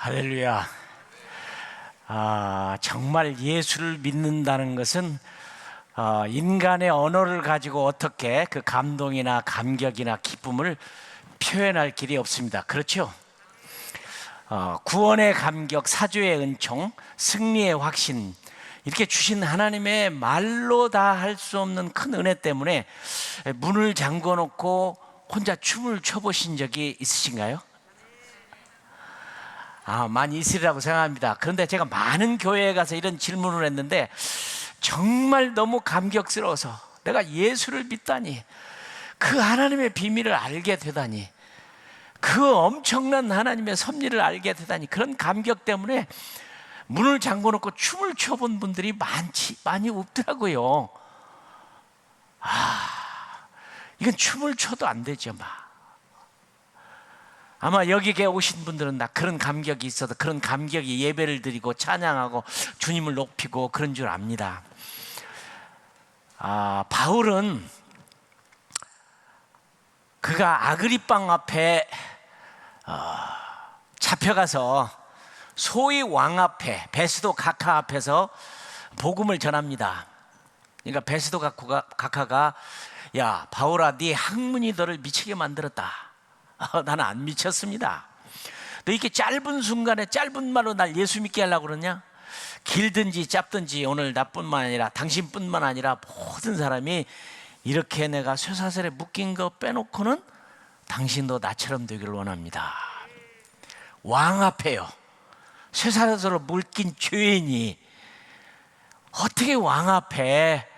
할렐루야. 정말 예수를 믿는다는 것은 인간의 언어를 가지고 어떻게 그 감동이나 감격이나 기쁨을 표현할 길이 없습니다. 그렇죠? 구원의 감격, 사죄의 은총, 승리의 확신, 이렇게 주신 하나님의 말로 다 할 수 없는 큰 은혜 때문에 문을 잠궈 놓고 혼자 춤을 춰보신 적이 있으신가요? 많이 있으리라고 생각합니다. 그런데 제가 많은 교회에 가서 이런 질문을 했는데 정말 너무 감격스러워서, 내가 예수를 믿다니, 그 하나님의 비밀을 알게 되다니, 그 엄청난 하나님의 섭리를 알게 되다니, 그런 감격 때문에 문을 잠궈 놓고 춤을 춰본 분들이 많이 없더라고요. 이건 춤을 춰도 안 되죠. 아마 여기에 오신 분들은 다 그런 감격이 있어서, 그런 감격이 예배를 드리고 찬양하고 주님을 높이고 그런 줄 압니다. 바울은 그가 아그리빵 앞에 잡혀가서 소위 왕 앞에, 베스도 각하 앞에서 복음을 전합니다. 그러니까 베스도 각하가, 야 바울아, 네 학문이 너를 미치게 만들었다. 나는 안 미쳤습니다. 너 이렇게 짧은 순간에 짧은 말로 날 예수 믿게 하려고 그러냐? 길든지 짧든지 오늘 나뿐만 아니라 당신뿐만 아니라 모든 사람이 이렇게 내가 쇠사슬에 묶인 거 빼놓고는 당신도 나처럼 되기를 원합니다. 왕 앞에요, 쇠사슬로 묶인 죄인이 어떻게 왕 앞에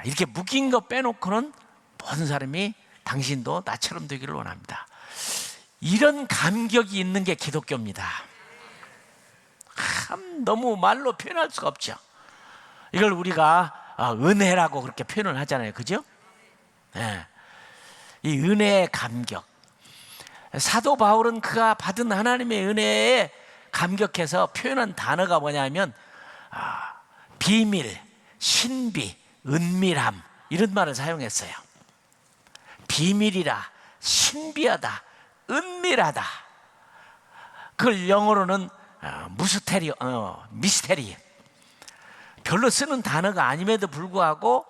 이렇게 묶인 거 빼놓고는 모든 사람이 당신도 나처럼 되기를 원합니다. 이런 감격이 있는 게 기독교입니다. 너무 말로 표현할 수가 없죠. 이걸 우리가 은혜라고 그렇게 표현을 하잖아요. 그죠? 네. 이 은혜의 감격. 사도 바울은 그가 받은 하나님의 은혜에 감격해서 표현한 단어가 뭐냐면 비밀, 신비, 은밀함, 이런 말을 사용했어요. 비밀이라, 신비하다, 은밀하다. 그걸 영어로는 미스테리. 별로 쓰는 단어가 아님에도 불구하고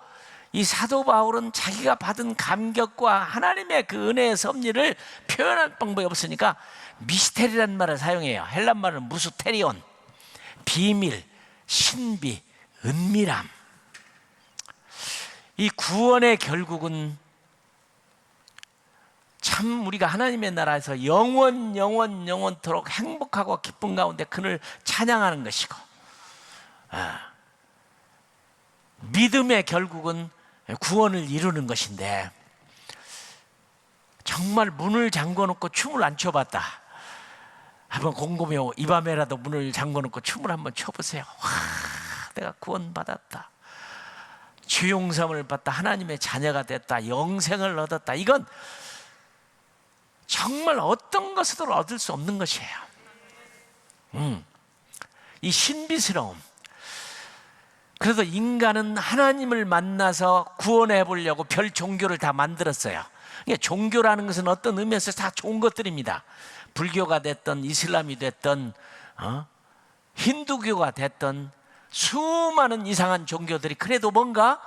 이 사도 바울은 자기가 받은 감격과 하나님의 그 은혜의 섭리를 표현할 방법이 없으니까 미스테리라는 말을 사용해요. 헬란 말은 무스테리온, 비밀, 신비, 은밀함. 이 구원의 결국은 참 우리가 하나님의 나라에서 영원토록 행복하고 기쁜 가운데 그를 찬양하는 것이고, 믿음의 결국은 구원을 이루는 것인데, 정말 문을 잠궈 놓고 춤을 안 춰봤다. 한번 곰곰이 이 밤에라도 문을 잠궈 놓고 춤을 한번 춰보세요. 내가 구원받았다, 죄 용서를 받다, 하나님의 자녀가 됐다, 영생을 얻었다. 이건 정말 어떤 것으로도 얻을 수 없는 것이에요. 이 신비스러움. 그래서 인간은 하나님을 만나서 구원해 보려고 별 종교를 다 만들었어요. 그러니까 종교라는 것은 어떤 의미에서 다 좋은 것들입니다. 불교가 됐든 이슬람이 됐든 힌두교가 됐든 수많은 이상한 종교들이 그래도 뭔가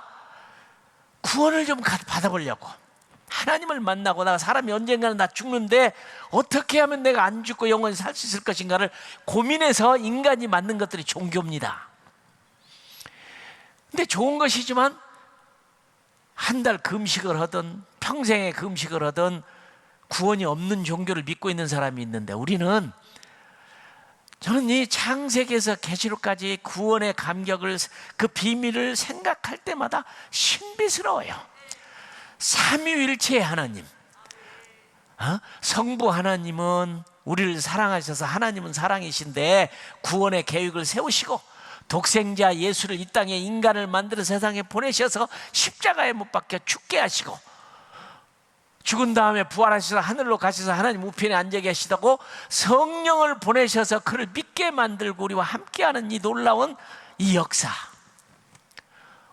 구원을 좀 받아보려고, 하나님을 만나고, 나 사람이 언젠가는 다 죽는데 어떻게 하면 내가 안 죽고 영원히 살 수 있을 것인가를 고민해서 인간이 만든 것들이 종교입니다. 근데 좋은 것이지만 한 달 금식을 하든 평생의 금식을 하든 구원이 없는 종교를 믿고 있는 사람이 있는데, 우리는, 저는 이 창세기에서 계시록까지 구원의 감격을, 그 비밀을 생각할 때마다 신비스러워요. 삼위일체의 하나님, 성부 하나님은 우리를 사랑하셔서, 하나님은 사랑이신데 구원의 계획을 세우시고 독생자 예수를 이 땅에 인간을 만들어 세상에 보내셔서 십자가에 못 박혀 죽게 하시고, 죽은 다음에 부활하셔서 하늘로 가셔서 하나님 우편에 앉아 계시다고 성령을 보내셔서 그를 믿게 만들고 우리와 함께하는 이 놀라운 이 역사,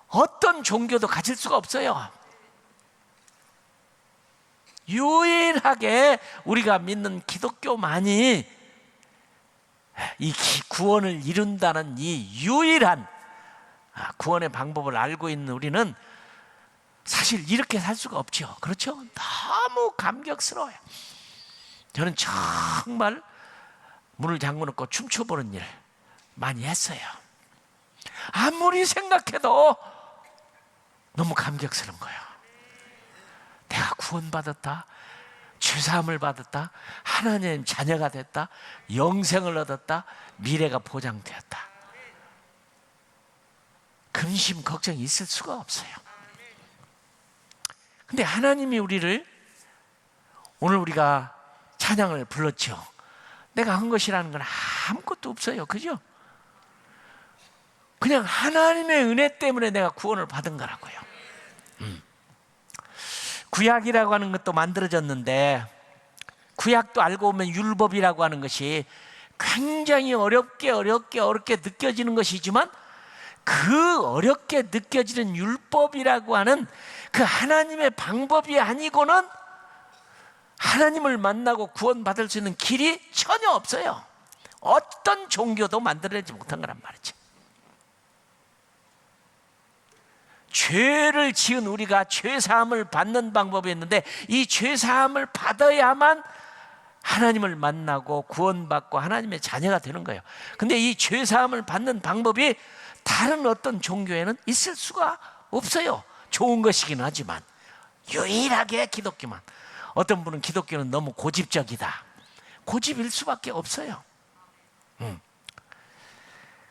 어떤 종교도 가질 수가 없어요. 유일하게 우리가 믿는 기독교만이 이 구원을 이룬다는 이 유일한 구원의 방법을 알고 있는 우리는 사실 이렇게 살 수가 없죠. 그렇죠? 너무 감격스러워요. 저는 정말 문을 잠궈놓고 춤춰보는 일 많이 했어요. 아무리 생각해도 너무 감격스러운 거예요. 내가 구원받았다, 죄사함을 받았다, 하나님 자녀가 됐다, 영생을 얻었다, 미래가 보장되었다. 근심 걱정이 있을 수가 없어요. 근데 하나님이 우리를, 오늘 우리가 찬양을 불렀죠. 내가 한 것이라는 건 아무것도 없어요. 그죠? 그냥 하나님의 은혜 때문에 내가 구원을 받은 거라고요. 구약이라고 하는 것도 만들어졌는데, 구약도 알고 보면 율법이라고 하는 것이 굉장히 어렵게 느껴지는 것이지만, 그 어렵게 느껴지는 율법이라고 하는 그 하나님의 방법이 아니고는 하나님을 만나고 구원받을 수 있는 길이 전혀 없어요. 어떤 종교도 만들어내지 못한 거란 말이죠. 죄를 지은 우리가 죄사함을 받는 방법이 있는데, 이 죄사함을 받아야만 하나님을 만나고 구원받고 하나님의 자녀가 되는 거예요. 근데 이 죄사함을 받는 방법이 다른 어떤 종교에는 있을 수가 없어요. 좋은 것이긴 하지만 유일하게 기독교만. 어떤 분은 기독교는 너무 고집적이다, 고집일 수밖에 없어요.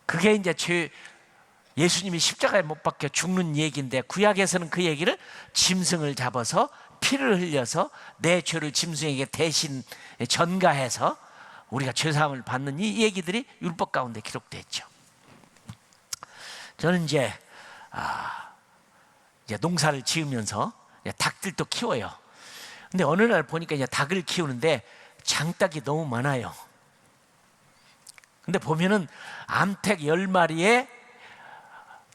그게 이제 예수님이 십자가에 못 박혀 죽는 얘기인데, 구약에서는 그 얘기를 짐승을 잡아서 피를 흘려서 내 죄를 짐승에게 대신 전가해서 우리가 죄사함을 받는 이 얘기들이 율법 가운데 기록되어 있죠. 저는 이제 농사를 지으면서 닭들도 키워요. 근데 어느 날 보니까 이제 닭을 키우는데 장닭이 너무 많아요. 근데 보면은 암탉 10마리에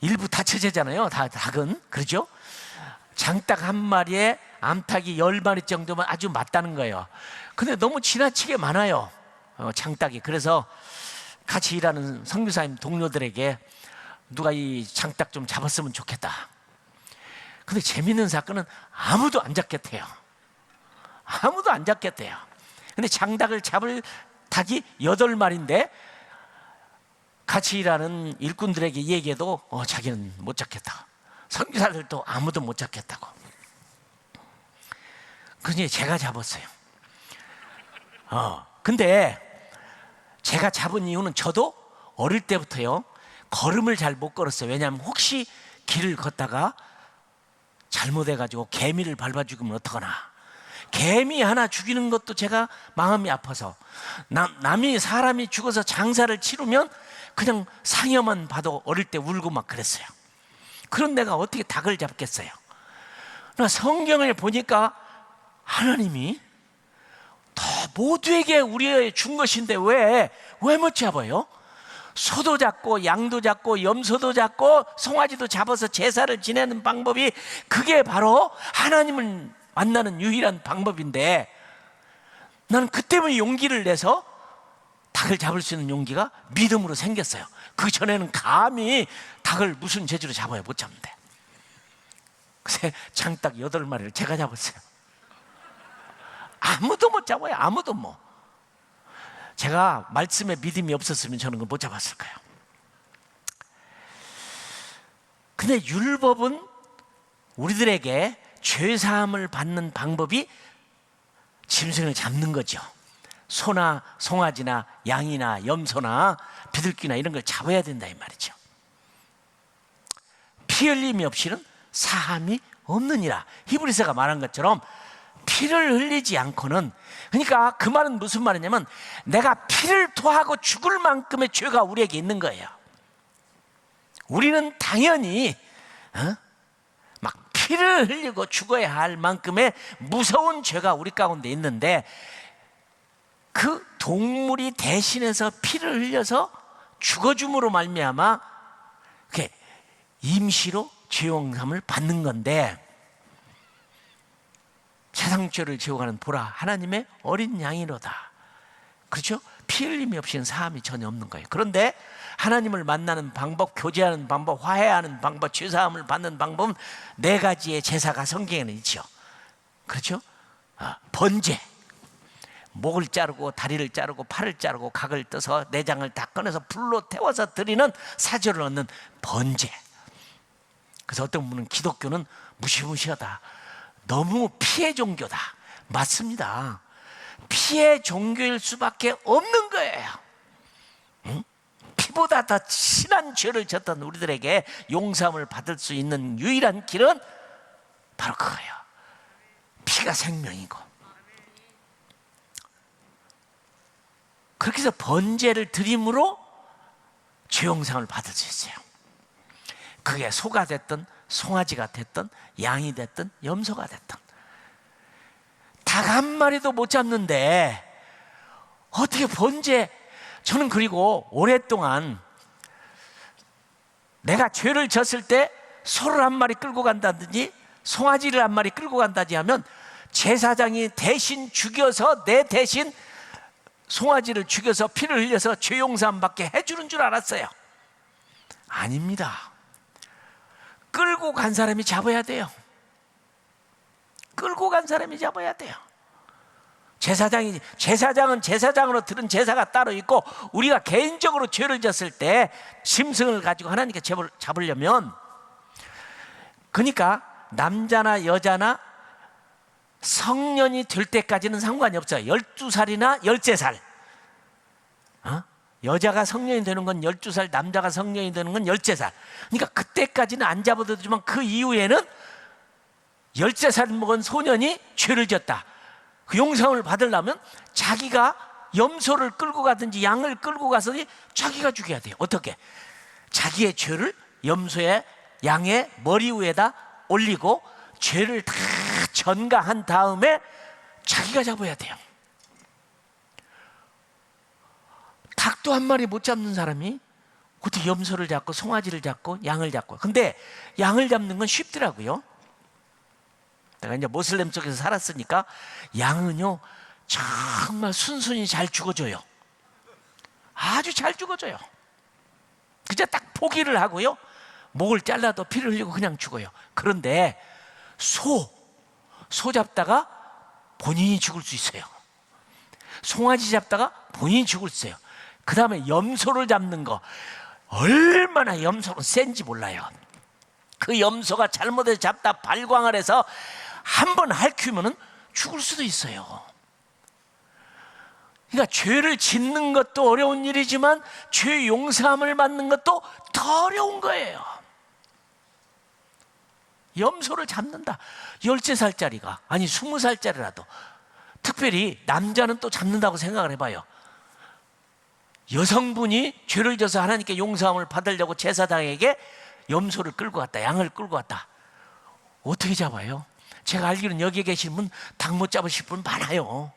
일부 다 처제잖아요. 닭은. 그렇죠? 장닭 한 마리에 암탉이 10마리 정도면 아주 맞다는 거예요. 근데 너무 지나치게 많아요, 장닭이. 그래서 같이 일하는 선교사님 동료들에게 누가 이 장닭 좀 잡았으면 좋겠다. 근데 재밌는 사건은 아무도 안 잡겠대요. 아무도 안 잡겠대요. 근데 장닭을 잡을 닭이 8마리인데 같이 일하는 일꾼들에게 얘기해도 자기는 못 잡겠다. 선교사들도 아무도 못 잡겠다고. 그러니 제가 잡았어요. 근데 제가 잡은 이유는, 저도 어릴 때부터요 걸음을 잘 못 걸었어요. 왜냐하면 혹시 길을 걷다가 잘못해가지고 개미를 밟아 죽으면 어떡하나. 개미 하나 죽이는 것도 제가 마음이 아파서, 남이 사람이 죽어서 장사를 치르면 그냥 상여만 봐도 어릴 때 울고 막 그랬어요. 그런 내가 어떻게 닭을 잡겠어요. 그러나 성경을 보니까 하나님이 더 모두에게 우리에게 준 것인데 왜 못 잡아요? 소도 잡고 양도 잡고 염소도 잡고 송아지도 잡아서 제사를 지내는 방법이, 그게 바로 하나님을 만나는 유일한 방법인데, 나는 그 때문에 용기를 내서 닭을 잡을 수 있는 용기가 믿음으로 생겼어요. 그 전에는 감히 닭을 무슨 재주로 잡아야 못 잡는데. 그래서 장닭 8마리를 제가 잡았어요. 아무도 못 잡아요. 아무도 못. 제가 말씀에 믿음이 없었으면 저는 그걸 못 잡았을 거예요. 근데 율법은 우리들에게 죄사함을 받는 방법이 짐승을 잡는 거죠. 소나 송아지나 양이나 염소나 비둘기나 이런 걸 잡아야 된다 이 말이죠. 피 흘림이 없이는 사함이 없느니라. 히브리서가 말한 것처럼 피를 흘리지 않고는, 그러니까 그 말은 무슨 말이냐면, 내가 피를 토하고 죽을 만큼의 죄가 우리에게 있는 거예요. 우리는 당연히 막 피를 흘리고 죽어야 할 만큼의 무서운 죄가 우리 가운데 있는데, 그 동물이 대신해서 피를 흘려서 죽어줌으로 말미암아 그게 임시로 죄용함을 받는 건데, 세상 죄를 지어가는 보라 하나님의 어린 양이로다. 그렇죠? 피 흘림이 없이는 사함이 전혀 없는 거예요. 그런데 하나님을 만나는 방법, 교제하는 방법, 화해하는 방법, 죄사함을 받는 방법은 네 가지의 제사가 성경에는 있죠. 그렇죠? 번제, 목을 자르고 다리를 자르고 팔을 자르고 각을 떠서 내장을 다 꺼내서 불로 태워서 드리는 사죄를 얻는 번제. 그래서 어떤 분은 기독교는 무시무시하다, 너무 피해 종교다. 맞습니다. 피해 종교일 수밖에 없는 거예요. 응? 피보다 더 심한 죄를 졌던 우리들에게 용서함을 받을 수 있는 유일한 길은 바로 그거예요. 피가 생명이고. 그렇게 해서 번제를 드림으로 죄 용서를 받을 수 있어요. 그게 소가 됐든 송아지가 됐든 양이 됐든 염소가 됐든 닭 한 마리도 못 잡는데 어떻게 번제. 저는 그리고 오랫동안 내가 죄를 졌을 때 소를 한 마리 끌고 간다든지 송아지를 한 마리 끌고 간다든지 하면 제사장이 대신 죽여서 내 대신 송아지를 죽여서 피를 흘려서 죄 용서함 받게 해주는 줄 알았어요. 아닙니다. 끌고 간 사람이 잡아야 돼요. 끌고 간 사람이 잡아야 돼요. 제사장은 제사장으로 들은 제사가 따로 있고, 우리가 개인적으로 죄를 졌을 때 짐승을 가지고 하나님께 잡으려면, 그러니까 남자나 여자나 성년이 될 때까지는 상관이 없어요. 12살이나 13살. 여자가 성년이 되는 건 12살, 남자가 성년이 되는 건 13살. 그러니까 그때까지는 안 잡아도 되지만 그 이후에는 13살 먹은 소년이 죄를 졌다. 그 용서를 받으려면 자기가 염소를 끌고 가든지 양을 끌고 가서 자기가 죽여야 돼요. 어떻게? 자기의 죄를 염소의 양의 머리 위에다 올리고 죄를 다 전가한 다음에 자기가 잡아야 돼요. 닭도 한 마리 못 잡는 사람이 어떻게 염소를 잡고 송아지를 잡고 양을 잡고. 근데 양을 잡는 건 쉽더라고요. 내가 이제 모슬렘 쪽에서 살았으니까 양은요 정말 순순히 잘 죽어줘요. 아주 잘 죽어줘요. 그저 딱 포기를 하고요, 목을 잘라도 피를 흘리고 그냥 죽어요. 그런데 소 잡다가 본인이 죽을 수 있어요. 송아지 잡다가 본인이 죽을 수 있어요. 그 다음에 염소를 잡는 거, 얼마나 염소는 센지 몰라요. 그 염소가 잘못해서 잡다 발광을 해서 한번 핥히면 죽을 수도 있어요. 그러니까 죄를 짓는 것도 어려운 일이지만 죄 용서함을 받는 것도 더 어려운 거예요. 염소를 잡는다. 13살짜리가, 아니 20살짜리라도, 특별히 남자는 또 잡는다고 생각을 해봐요. 여성분이 죄를 져서 하나님께 용서함을 받으려고 제사장에게 염소를 끌고 갔다, 양을 끌고 갔다. 어떻게 잡아요? 제가 알기로는 여기에 계신 분 닭 못 잡으실 분 많아요.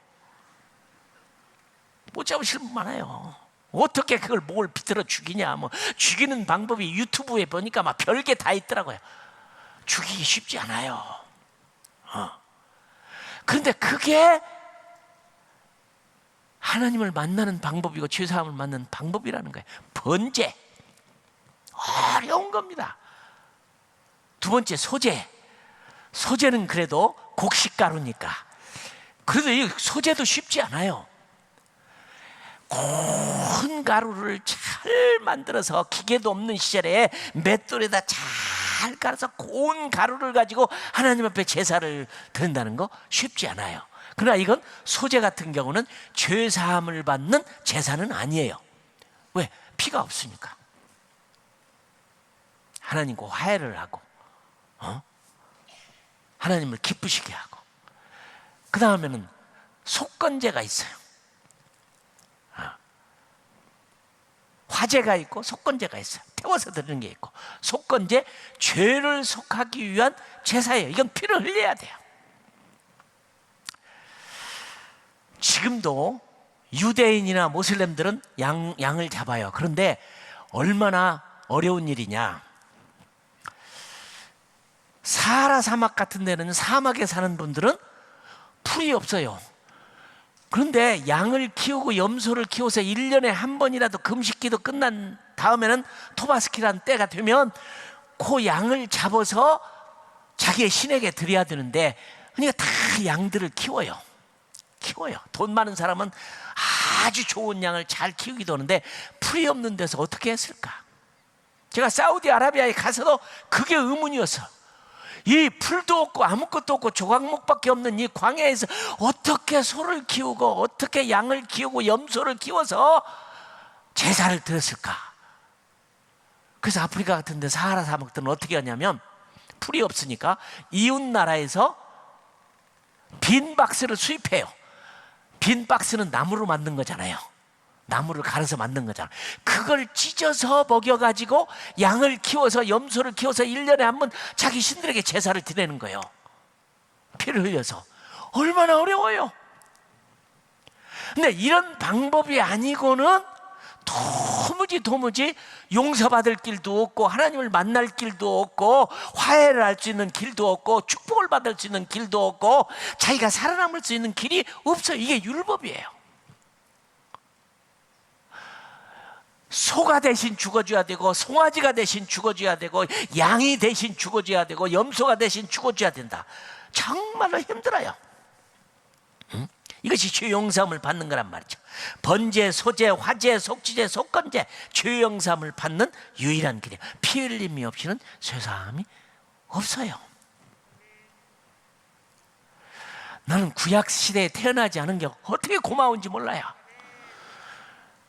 못 잡으실 분 많아요. 어떻게 그걸 목을 비틀어 죽이냐. 뭐 죽이는 방법이 유튜브에 보니까 막 별게 다 있더라고요. 죽이기 쉽지 않아요. 그런데 그게 하나님을 만나는 방법이고 죄사함을 만나는 방법이라는 거예요. 번제. 어려운 겁니다. 두 번째, 소제. 소제는 그래도 곡식가루니까. 그래도 이 소제도 쉽지 않아요. 고운 가루를 잘 만들어서, 기계도 없는 시절에 맷돌에다 잘 깔아서 고운 가루를 가지고 하나님 앞에 제사를 드린다는 거 쉽지 않아요. 그러나 이건 소제 같은 경우는 죄사함을 받는 제사는 아니에요. 왜? 피가 없으니까. 하나님과 화해를 하고 하나님을 기쁘시게 하고. 그 다음에는 속건제가 있어요. 화제가 있고 속건제가 있어요. 태워서 드리는 게 있고. 속건제, 죄를 속하기 위한 제사예요. 이건 피를 흘려야 돼요. 지금도 유대인이나 모슬렘들은 양을 잡아요. 그런데 얼마나 어려운 일이냐. 사하라 사막 같은 데는, 사막에 사는 분들은 풀이 없어요. 그런데 양을 키우고 염소를 키워서 1년에 한 번이라도 금식기도 끝난 다음에는 토바스키라는 때가 되면 그 양을 잡아서 자기의 신에게 드려야 되는데, 그러니까 다 양들을 키워요. 돈 많은 사람은 아주 좋은 양을 잘 키우기도 하는데 풀이 없는 데서 어떻게 했을까? 제가 사우디아라비아에 가서도 그게 의문이었어. 이 풀도 없고 아무것도 없고 조각목밖에 없는 이 광야에서 어떻게 소를 키우고 어떻게 양을 키우고 염소를 키워서 제사를 드렸을까? 그래서 아프리카 같은 데 사하라 사막들은 어떻게 하냐면 풀이 없으니까 이웃 나라에서 빈 박스를 수입해요. 빈 박스는 나무로 만든 거잖아요. 나무를 갈아서 만든 거잖아. 그걸 찢어서 먹여가지고 양을 키워서 염소를 키워서 1년에 한 번 자기 신들에게 제사를 드리는 거예요. 피를 흘려서. 얼마나 어려워요. 근데 이런 방법이 아니고는 도무지 용서받을 길도 없고 하나님을 만날 길도 없고 화해를 할 수 있는 길도 없고 축복을 받을 수 있는 길도 없고 자기가 살아남을 수 있는 길이 없어요. 이게 율법이에요. 소가 대신 죽어줘야 되고 송아지가 대신 죽어줘야 되고 양이 대신 죽어줘야 되고 염소가 대신 죽어줘야 된다. 정말로 힘들어요. 이것이 죄 용서함을 받는 거란 말이죠. 번제, 소제, 화제, 속지제, 속건제, 죄 용서함을 받는 유일한 길이에요. 피 흘림이 없이는 죄사함이 없어요. 나는 구약 시대에 태어나지 않은 게 어떻게 고마운지 몰라요.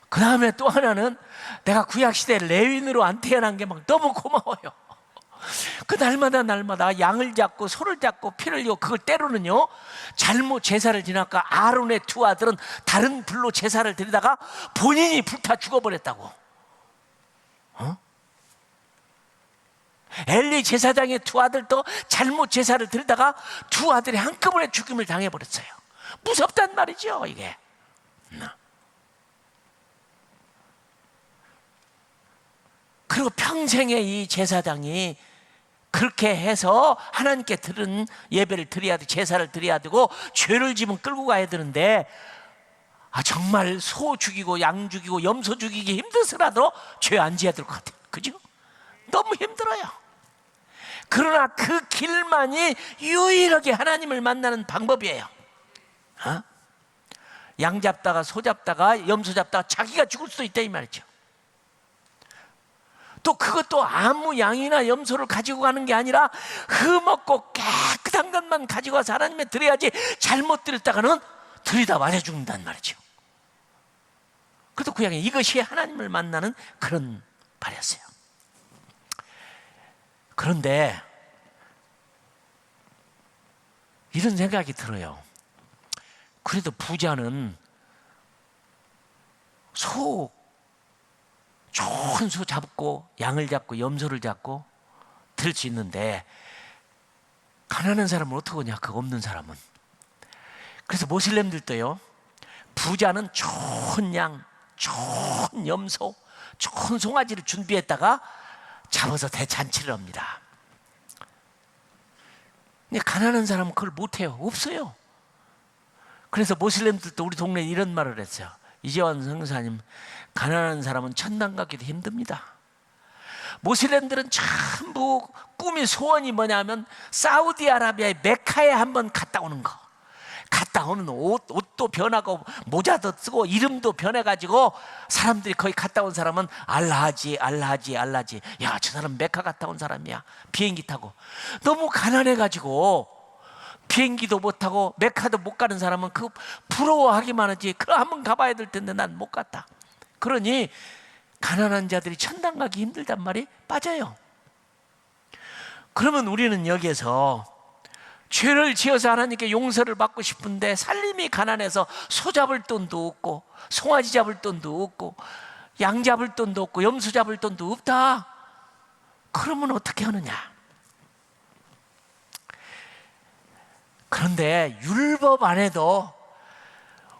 그 다음에 또 하나는 내가 구약시대 레위인으로 안 태어난 게 막 너무 고마워요. 그 날마다 양을 잡고 소를 잡고 피를 흘리고, 그걸 때로는요 잘못 제사를 지나까 아론의 두 아들은 다른 불로 제사를 드리다가 본인이 불타 죽어버렸다고. 엘리 제사장의 두 아들도 잘못 제사를 드리다가 두 아들이 한꺼번에 죽임을 당해버렸어요. 무섭단 말이죠 이게. 그리고 평생에 이 제사장이 그렇게 해서 하나님께 드린 예배를 드려야 되고 제사를 드려야 되고 죄를 지면 끌고 가야 되는데, 정말 소 죽이고 양 죽이고 염소 죽이기 힘들더라도 죄 안 지어야 될 것 같아요. 그죠? 너무 힘들어요. 그러나 그 길만이 유일하게 하나님을 만나는 방법이에요. 양 잡다가 소 잡다가 염소 잡다가 자기가 죽을 수도 있다 이 말이죠. 또 그것도 아무 양이나 염소를 가지고 가는 게 아니라 흠없고 깨끗한 것만 가지고 와서 하나님에 드려야지, 잘못 드렸다가는 들이다 맞아 죽는단 말이죠. 그래도 그 양이 이것이 하나님을 만나는 그런 발이었어요. 그런데 이런 생각이 들어요. 그래도 부자는 좋은 소 잡고 양을 잡고 염소를 잡고 들 수 있는데, 가난한 사람은 어떻게 하냐? 그거 없는 사람은. 그래서 모슬렘들도요, 부자는 좋은 양, 좋은 염소, 좋은 송아지를 준비했다가 잡아서 대잔치를 합니다. 근데 가난한 사람은 그걸 못해요. 없어요. 그래서 모슬렘들도 우리 동네에 이런 말을 했어요. 이재환 선교사님, 가난한 사람은 천당 가기도 힘듭니다. 모슬렘들은 전부 꿈이 소원이 뭐냐면 사우디아라비아의 메카에 한번 갔다 오는 거. 갔다 오는 옷도 변하고 모자도 쓰고 이름도 변해가지고 사람들이 거기 갔다 온 사람은 알라하지. 야, 저 사람 메카 갔다 온 사람이야. 비행기 타고. 너무 가난해가지고 비행기도 못 타고 메카도 못 가는 사람은 그 부러워하기만 하지, 그럼 한번 가봐야 될 텐데 난 못 갔다. 그러니 가난한 자들이 천당 가기 힘들단 말이 빠져요. 그러면 우리는 여기에서 죄를 지어서 하나님께 용서를 받고 싶은데 살림이 가난해서 소 잡을 돈도 없고 송아지 잡을 돈도 없고 양 잡을 돈도 없고 염소 잡을 돈도 없다. 그러면 어떻게 하느냐? 그런데 율법 안에도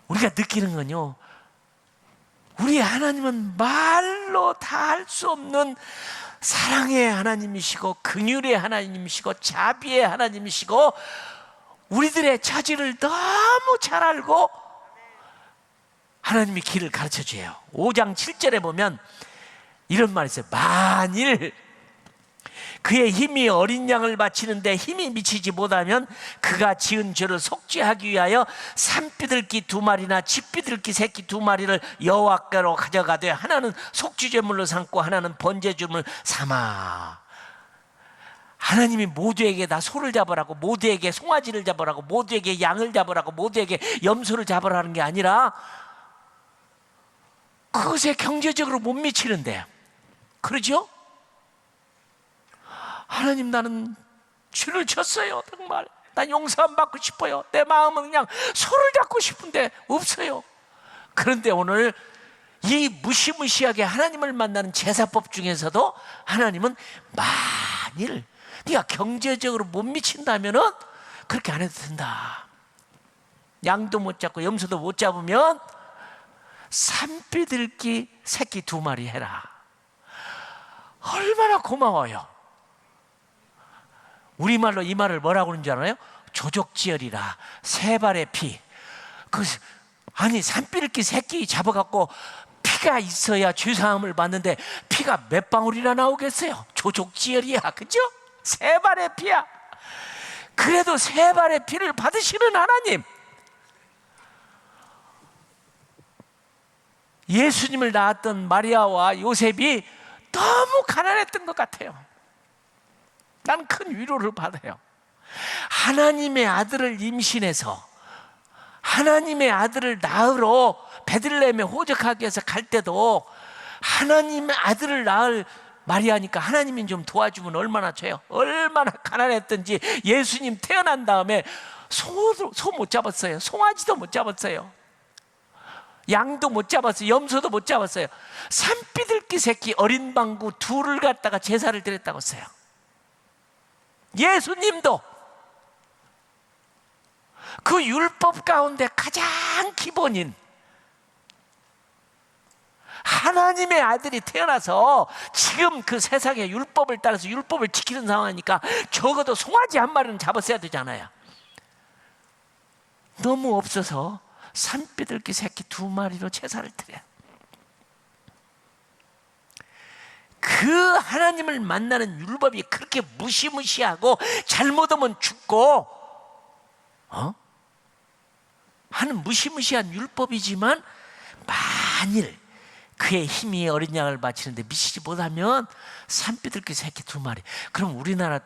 우리가 느끼는 건요, 우리 하나님은 말로 다 할 수 없는 사랑의 하나님이시고 긍휼의 하나님이시고 자비의 하나님이시고 우리들의 처지를 너무 잘 알고 하나님이 길을 가르쳐 줘요. 5장 7절에 보면 이런 말이 있어요. 만일 그의 힘이 어린 양을 바치는데 힘이 미치지 못하면 그가 지은 죄를 속죄하기 위하여 산비둘기 2마리나 집비둘기 새끼 2마리를 여호와께로 가져가되 하나는 속죄제물로 삼고 하나는 번제제물을 삼아. 하나님이 모두에게 다 소를 잡으라고, 모두에게 송아지를 잡으라고, 모두에게 양을 잡으라고, 모두에게 염소를 잡으라는 게 아니라 그것에 경제적으로 못 미치는데, 그러죠? 하나님, 나는 죄를 졌어요. 정말 난 용서 안 받고 싶어요. 내 마음은 그냥 소를 잡고 싶은데 없어요. 그런데 오늘 이 무시무시하게 하나님을 만나는 제사법 중에서도 하나님은 만일 네가 경제적으로 못 미친다면은 그렇게 안 해도 된다. 양도 못 잡고 염소도 못 잡으면 산비둘기 새끼 2마리 해라. 얼마나 고마워요. 우리말로 이 말을 뭐라고 그러는 줄 알아요? 조족지혈이라, 세 발의 피. 아니 산비둘기 새끼 잡아갖고 피가 있어야 죄사함을 받는데 피가 몇 방울이나 나오겠어요? 조족지혈이야, 그죠? 세 발의 피야. 그래도 세 발의 피를 받으시는 하나님, 예수님을 낳았던 마리아와 요셉이 너무 가난했던 것 같아요. 난 큰 위로를 받아요. 하나님의 아들을 임신해서 하나님의 아들을 낳으러 베들레헴에 호적하기 위해서 갈 때도 하나님의 아들을 낳을 마리아니까 하나님이 좀 도와주면 얼마나 돼요. 얼마나 가난했던지. 예수님 태어난 다음에 소 못 잡았어요. 송아지도 못 잡았어요. 양도 못 잡았어요. 염소도 못 잡았어요. 산비둘기 새끼 어린 방구 2를 갖다가 제사를 드렸다고 했어요. 예수님도 그 율법 가운데 가장 기본인 하나님의 아들이 태어나서 지금 그 세상의 율법을 따라서 율법을 지키는 상황이니까 적어도 송아지 1마리는 잡았어야 되잖아요. 너무 없어서 산비둘기 새끼 2마리로 제사를 드려요. 그 하나님을 만나는 율법이 그렇게 무시무시하고 잘못하면 죽고 하는 무시무시한 율법이지만 만일 그의 힘이 어린 양을 바치는데 미치지 못하면 산비둘기 새끼 2마리. 그럼 우리나라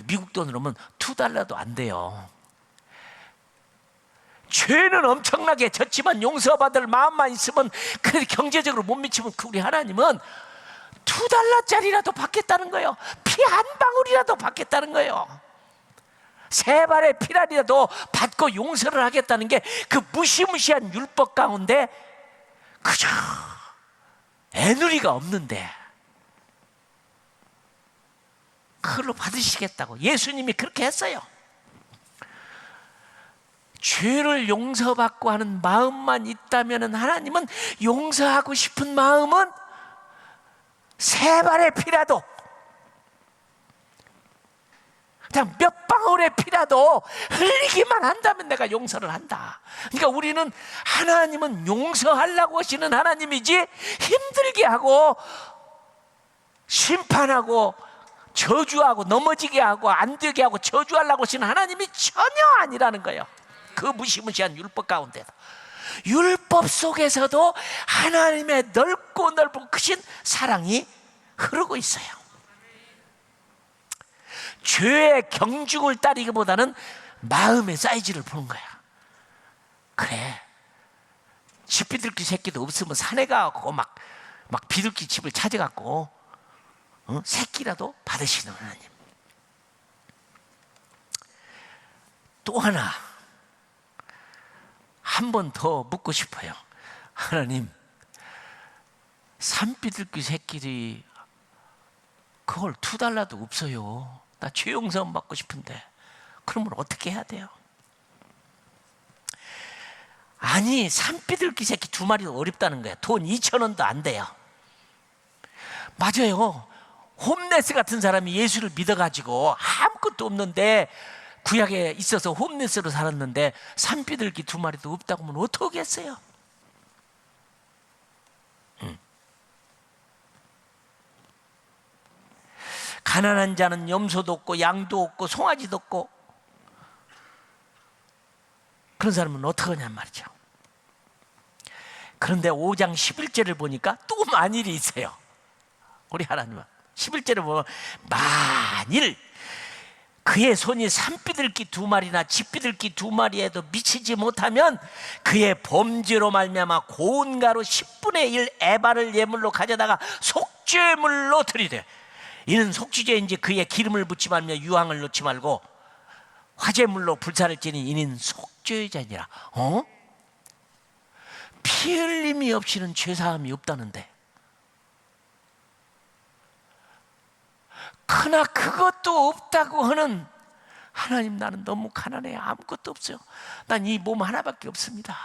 미국 돈으로 하면 $2도 안 돼요. 죄는 엄청나게 졌지만 용서받을 마음만 있으면, 그래도 경제적으로 못 미치면 우리 하나님은 $2짜리라도 받겠다는 거예요. 피 한 방울이라도 받겠다는 거예요. 세 발의 피라리라도 받고 용서를 하겠다는 게 그 무시무시한 율법 가운데 그저 애누리가 없는데 그걸로 받으시겠다고 예수님이 그렇게 했어요. 죄를 용서받고 하는 마음만 있다면 하나님은 용서하고 싶은 마음은 세 발의 피라도, 그냥 몇 방울의 피라도 흘리기만 한다면 내가 용서를 한다. 그러니까 우리는 하나님은 용서하려고 하시는 하나님이지 힘들게 하고 심판하고 저주하고 넘어지게 하고 안 되게 하고 저주하려고 하시는 하나님이 전혀 아니라는 거예요. 그 무시무시한 율법 가운데도, 율법 속에서도 하나님의 넓고 넓고 크신 사랑이 흐르고 있어요. 죄의 경중을 따르기보다는 마음의 사이즈를 보는 거야. 그래, 집비둘기 새끼도 없으면 산에 가고 막 비둘기 집을 찾아갖고 새끼라도 받으시는 하나님. 또 하나 한 번 더 묻고 싶어요. 하나님, 산비둘기 새끼들이 그걸 $2도 없어요. 나 죄 용서 받고 싶은데 그러면 어떻게 해야 돼요? 아니, 산비둘기 새끼 2마리도 어렵다는 거야. 돈 2,000원도 안 돼요. 맞아요. 홈레스 같은 사람이 예수를 믿어가지고 아무것도 없는데 구약에 있어서 홈레스로 살았는데 산비둘기 2마리도 없다고 하면 어떡하겠어요? 가난한 자는 염소도 없고 양도 없고 송아지도 없고 그런 사람은 어떡하냔 말이죠. 그런데 5장 11절을 보니까 또 만일이 있어요. 우리 하나님은 11절을 보면 만일 그의 손이 산비둘기 2마리나 집비둘기 2마리에도 미치지 못하면 그의 범죄로 말미암아 고운 가루 10분의 1 에바를 예물로 가져다가 속죄물로 드리되 이는 속죄제인지 그의 기름을 붓지 말며 유황을 넣지 말고 화제물로 불사를 지니 이는 속죄제니라. 피 흘림이 없이는 죄사함이 없다는데, 그러나 그것도 없다고 하는 하나님, 나는 너무 가난해요. 아무것도 없어요. 난 이 몸 하나밖에 없습니다.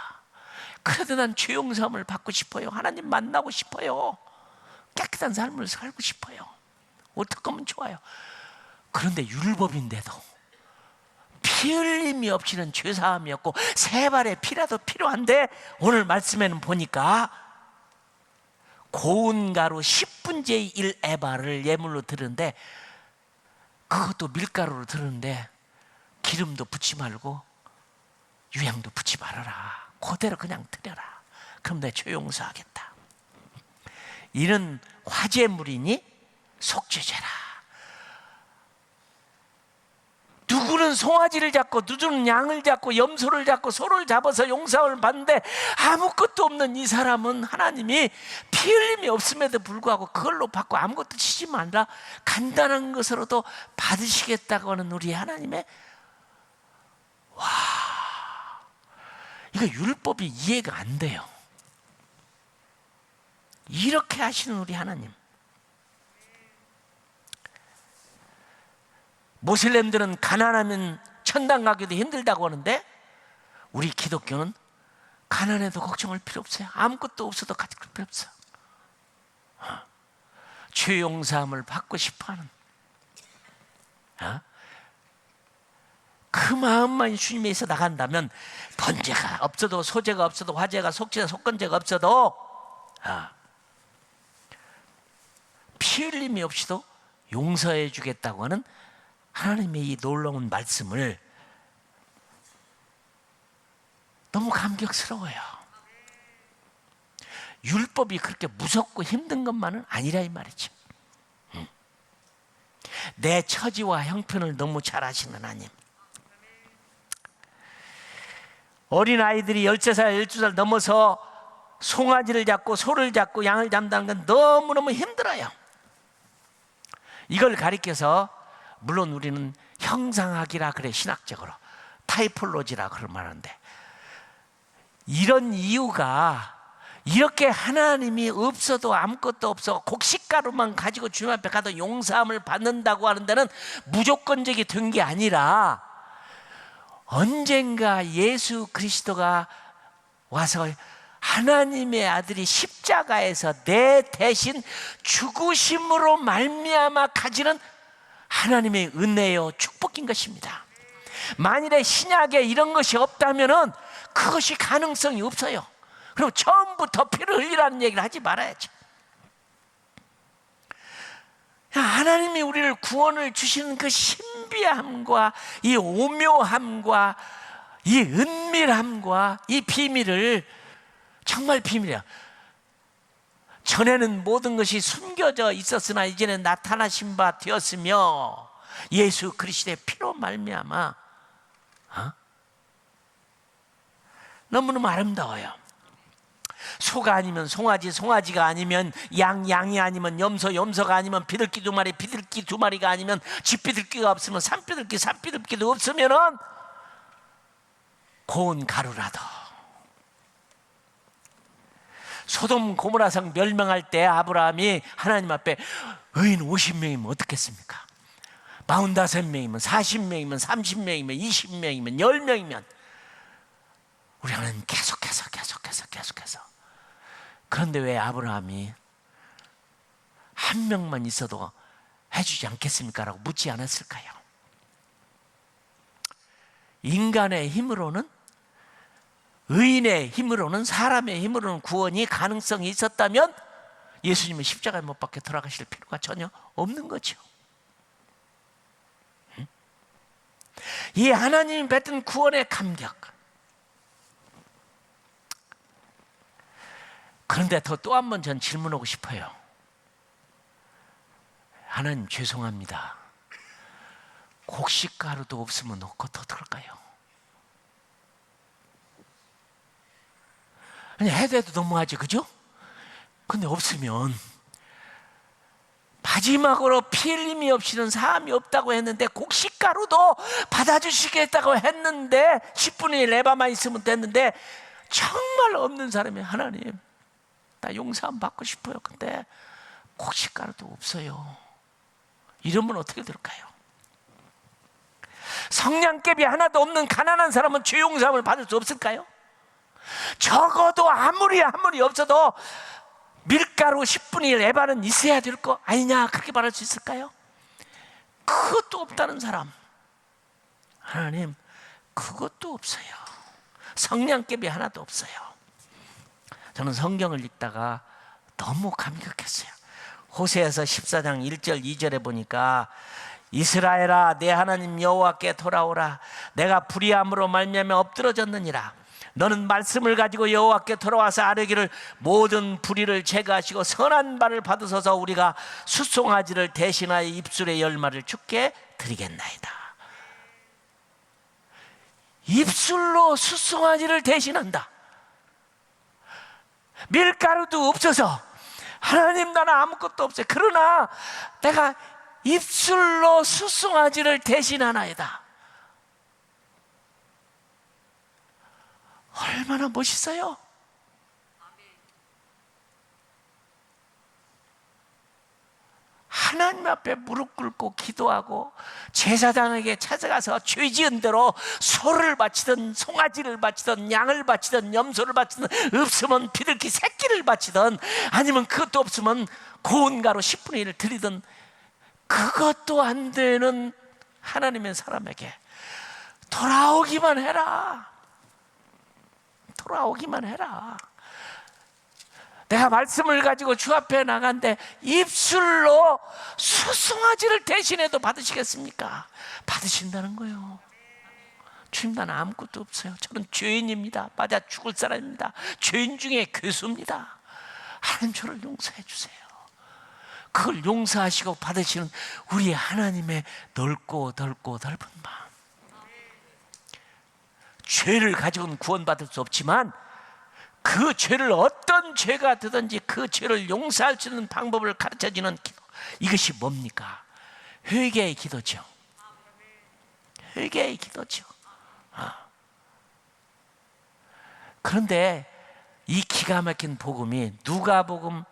그래도 난 죄 용서함을 받고 싶어요. 하나님 만나고 싶어요. 깨끗한 삶을 살고 싶어요. 어떻게 하면 좋아요? 그런데 율법인데도 피 흘림이 없이는 죄사함이 없고 세 발의 피라도 필요한데, 오늘 말씀에는 보니까 고운 가루 10분의 1 에바를 예물로 드는데, 그것도 밀가루로 드는데 기름도 붓지 말고 유향도 붓지 말아라. 그대로 그냥 드려라. 그럼 내 죄 용서하겠다. 이는 화제물이니 속죄제라. 누구는 송아지를 잡고 누구는 양을 잡고 염소를 잡고 소를 잡아서 용서를 받는데, 아무것도 없는 이 사람은 하나님이 피 흘림이 없음에도 불구하고 그걸로 받고 아무것도 치지 말라, 간단한 것으로도 받으시겠다고 하는 우리 하나님의, 와, 이거 율법이 이해가 안 돼요. 이렇게 하시는 우리 하나님. 모슬렘들은 가난하면 천당 가기도 힘들다고 하는데, 우리 기독교는 가난해도 걱정할 필요 없어요. 아무것도 없어도 가질 필요 없어요. 죄 용서함을 받고 싶어하는 그 마음만 주님에서 나간다면, 번제가 없어도 소제가 없어도 화제가 속죄가 속건제가 없어도 피 흘림이 없이도 용서해 주겠다고 하는 하나님의 이 놀라운 말씀을 너무 감격스러워요. 율법이 그렇게 무섭고 힘든 것만은 아니라 이 말이죠. 내 처지와 형편을 너무 잘 아시는 하나님. 어린아이들이 13살, 12살 넘어서 송아지를 잡고 소를 잡고 양을 잡는다는 건 너무너무 힘들어요. 이걸 가리켜서, 물론 우리는 형상학이라 그래, 신학적으로 타이폴로지라 그런 말하는데, 이런 이유가, 이렇게 하나님이 없어도 아무것도 없어 곡식가루만 가지고 주님 앞에 가도 용서함을 받는다고 하는 데는 무조건적이 된 게 아니라, 언젠가 예수 그리스도가 와서 하나님의 아들이 십자가에서 내 대신 죽으심으로 말미암아 가지는 하나님의 은혜요 축복인 것입니다. 만일에 신약에 이런 것이 없다면은 그것이 가능성이 없어요. 그럼 처음부터 피를 흘리라는 얘기를 하지 말아야죠. 하나님이 우리를 구원을 주시는 그 신비함과 이 오묘함과 이 은밀함과 이 비밀을, 정말 비밀이야. 전에는 모든 것이 숨겨져 있었으나 이제는 나타나신 바 되었으며 예수 그리스도의 피로 말미암아 너무너무 아름다워요. 소가 아니면 송아지, 송아지가 아니면 양, 양이 아니면 염소, 염소가 아니면 비둘기 2마리, 비둘기 2마리가 아니면 집비둘기가 없으면 산비둘기, 산비둘기도 없으면은 고운 가루라도. 소돔 고모라성 멸망할 때 아브라함이 하나님 앞에 의인 50명이면 어떻겠습니까? 45명이면 40명이면 30명이면 20명이면 10명이면 우리 하나님 계속해서. 그런데 왜 아브라함이 한 명만 있어도 해주지 않겠습니까? 라고 묻지 않았을까요? 인간의 힘으로는, 의인의 힘으로는, 사람의 힘으로는 구원이 가능성이 있었다면 예수님은 십자가에 못 박혀 돌아가실 필요가 전혀 없는 거죠. 이 하나님이 뱉은 구원의 감격. 그런데 또 한 번 전 질문하고 싶어요. 하나님 죄송합니다. 곡식가루도 없으면 어떡할까요? 아니, 해대도 너무하지, 그죠? 근데 없으면 마지막으로 피 흘림이 없이는 사함이 없다고 했는데 곡식가루도 받아주시겠다고 했는데 10분의 1 에바만 있으면 됐는데 정말 없는 사람이 하나님 나 용서함 받고 싶어요. 근데 곡식가루도 없어요. 이러면 어떻게 될까요? 성냥개비 하나도 없는 가난한 사람은 죄 용서함을 받을 수 없을까요? 적어도 아무리 없어도 밀가루 10분의 1 에바는 있어야 될 거 아니냐, 그렇게 말할 수 있을까요? 그것도 없다는 사람, 하나님 그것도 없어요. 성냥개비 하나도 없어요. 저는 성경을 읽다가 너무 감격했어요. 호세아서 14장 1절 2절에 보니까 이스라엘아 내 하나님 여호와께 돌아오라. 내가 불의함으로 말미암아 엎드러졌느니라. 너는 말씀을 가지고 여호와께 돌아와서 아뢰기를 모든 불의를 제거하시고 선한 바를 받으소서. 우리가 숫송아지를 대신하여 입술의 열마를 주께 드리겠나이다. 입술로 숫송아지를 대신한다. 밀가루도 없어서 하나님 나는 아무것도 없어요. 그러나 내가 입술로 숫송아지를 대신하나이다. 얼마나 멋있어요. 하나님 앞에 무릎 꿇고 기도하고 제사장에게 찾아가서 죄 지은 대로 소를 바치든 송아지를 바치든 양을 바치든 염소를 바치든 없으면 비둘기 새끼를 바치든 아니면 그것도 없으면 고운 가루 10분의 1을 드리든 그것도 안 되는 하나님의 사람에게 돌아오기만 해라. 돌아오기만 해라. 내가 말씀을 가지고 주 앞에 나간데 입술로 숫송아지를 대신해도 받으시겠습니까? 받으신다는 거예요. 주님 나는 아무것도 없어요. 저는 죄인입니다. 맞아 죽을 사람입니다. 죄인 중에 괴수입니다. 하나님 저를 용서해 주세요. 그걸 용서하시고 받으시는 우리 하나님의 넓고 넓은 마음. 죄를 가지고는 구원받을 수 없지만 그 죄를 어떤 죄가 되든지 그 죄를 용서할 수 있는 방법을 가르쳐주는 기도, 이것이 뭡니까? 회개의 기도죠. 회개의 기도죠. 그런데 이 기가 막힌 복음이 누가복음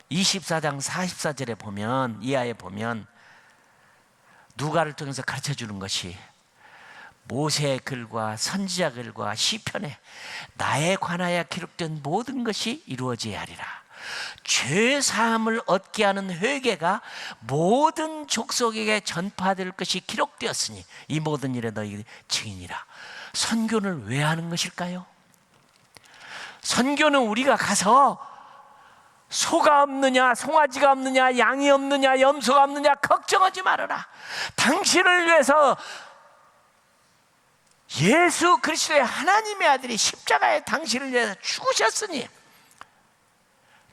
24장 44절에 보면, 이하에 보면 누가를 통해서 가르쳐주는 것이 모세의 글과 선지자 글과 시편에 나에 관하여 기록된 모든 것이 이루어져야 하리라. 죄 사함을 얻게 하는 회개가 모든 족속에게 전파될 것이 기록되었으니 이 모든 일에 너희 증인이라. 선교를 왜 하는 것일까요? 선교는 우리가 가서 소가 없느냐, 송아지가 없느냐, 양이 없느냐, 염소가 없느냐 걱정하지 말아라. 당신을 위해서 예수 그리스도의 하나님의 아들이 십자가에 당신을 위해서 죽으셨으니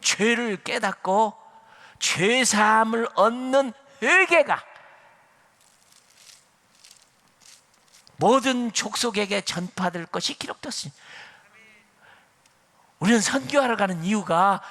죄를 깨닫고 죄 사함을 얻는 회개가 모든 족속에게 전파될 것이 기록됐으니 우리는 선교하러 가는 이유가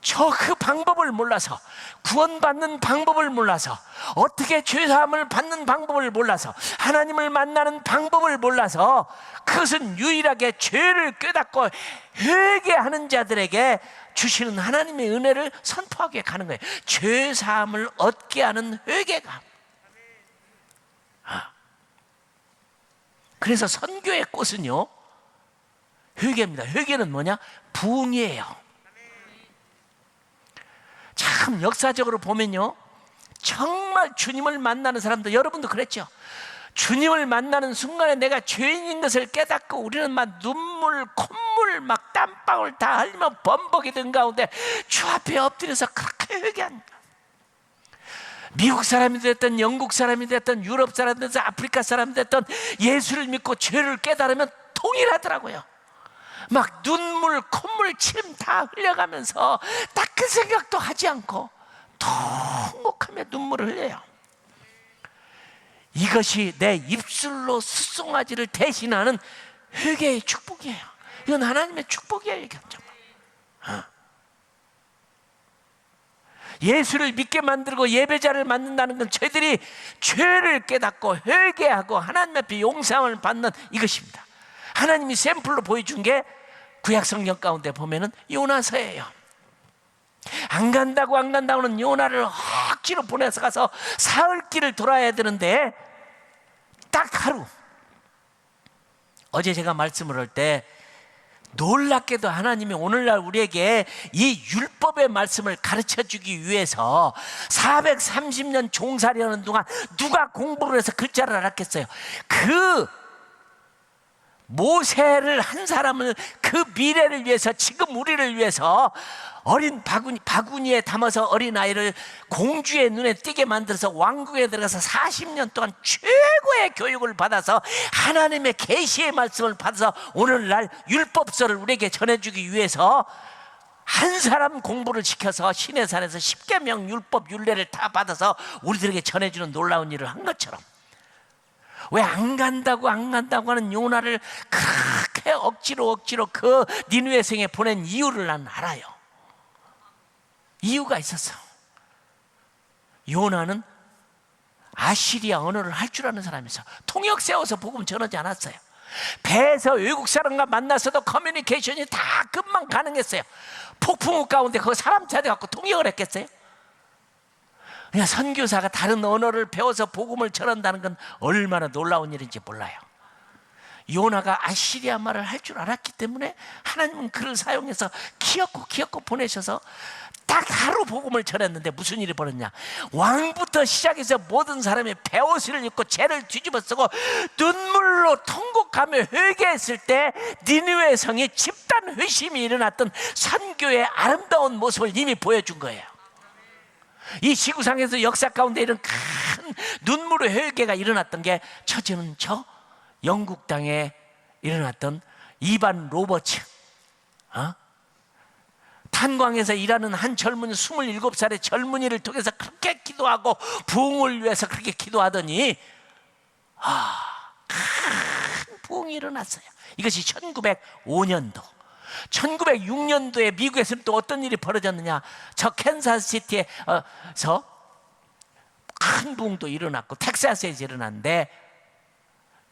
저 그 방법을 몰라서, 구원받는 방법을 몰라서, 어떻게 죄사함을 받는 방법을 몰라서, 하나님을 만나는 방법을 몰라서 그것은 유일하게 죄를 깨닫고 회개하는 자들에게 주시는 하나님의 은혜를 선포하게 가는 거예요. 죄사함을 얻게 하는 회개가. 그래서 선교의 꽃은요 회개입니다. 회개는 뭐냐? 부흥이에요. 참 역사적으로 보면요 정말 주님을 만나는 사람들, 여러분도 그랬죠. 주님을 만나는 순간에 내가 죄인인 것을 깨닫고 우리는 막 눈물, 콧물, 막 땀방울 다 흘리며 범벅이 된 가운데 주 앞에 엎드려서 그렇게 회개합니다. 미국 사람이 됐든 영국 사람이 됐든 유럽 사람이 됐든 아프리카 사람이 됐든 예수를 믿고 죄를 깨달으면 동일하더라고요. 막 눈물, 콧물, 침 다 흘려가면서 딱 그 생각도 하지 않고 통곡하며 눈물을 흘려요. 이것이 내 입술로 숫송아지를 대신하는 회개의 축복이에요. 이건 하나님의 축복이에요. 이게 정말. 예수를 믿게 만들고 예배자를 만든다는 건 저희들이 죄를 깨닫고 회개하고 하나님 앞에 용서함을 받는 이것입니다. 하나님이 샘플로 보여준 게 구약 성경 가운데 보면은 요나서예요. 안 간다고는 요나를 억지로 보내서 가서 사흘 길을 돌아야 되는데 딱 하루. 어제 제가 말씀을 할 때 놀랍게도 하나님이 오늘날 우리에게 이 율법의 말씀을 가르쳐 주기 위해서 430년 종살이하는 동안 누가 공부를 해서 글자를 알았겠어요? 그 모세를 한 사람을 그 미래를 위해서, 지금 우리를 위해서 어린 바구니에 담아서 어린아이를 공주의 눈에 띄게 만들어서 왕국에 들어가서 40년 동안 최고의 교육을 받아서 하나님의 계시의 말씀을 받아서 오늘날 율법서를 우리에게 전해주기 위해서 한 사람 공부를 시켜서 시내산에서 십계명 율법 율례를 다 받아서 우리들에게 전해주는 놀라운 일을 한 것처럼, 왜 안 간다고 하는 요나를 그렇게 억지로 그 니느웨 성에 보낸 이유를 난 알아요. 이유가 있었어. 요나는 아시리아 언어를 할 줄 아는 사람이었어. 통역 세워서 복음 전하지 않았어요. 배에서 외국 사람과 만나서도 커뮤니케이션이 다 금방 가능했어요. 폭풍우 가운데 그 사람 찾아갖고 통역을 했겠어요? 그냥 선교사가 다른 언어를 배워서 복음을 전한다는 건 얼마나 놀라운 일인지 몰라요. 요나가 아시리아 말을 할 줄 알았기 때문에 하나님은 그를 사용해서 키웠고 보내셔서 딱 하루 복음을 전했는데 무슨 일이 벌어졌냐? 왕부터 시작해서 모든 사람이 베옷을 입고 죄를 뒤집어 쓰고 눈물로 통곡하며 회개했을 때 니느웨 성이 집단 회심이 일어났던 선교의 아름다운 모습을 이미 보여준 거예요. 이 지구상에서 역사 가운데 이런 큰 눈물의 회개가 일어났던 게 첫째는 저 영국 땅에 일어났던 이반 로버츠, 탄광에서 일하는 한 젊은 27살의 젊은이를 통해서 그렇게 기도하고 부흥을 위해서 그렇게 기도하더니 큰 부흥이 일어났어요. 이것이 1905년도 1906년도에 미국에서는 또 어떤 일이 벌어졌느냐? 저 캔사스시티에서 큰 부흥도 일어났고 텍사스에서 일어났는데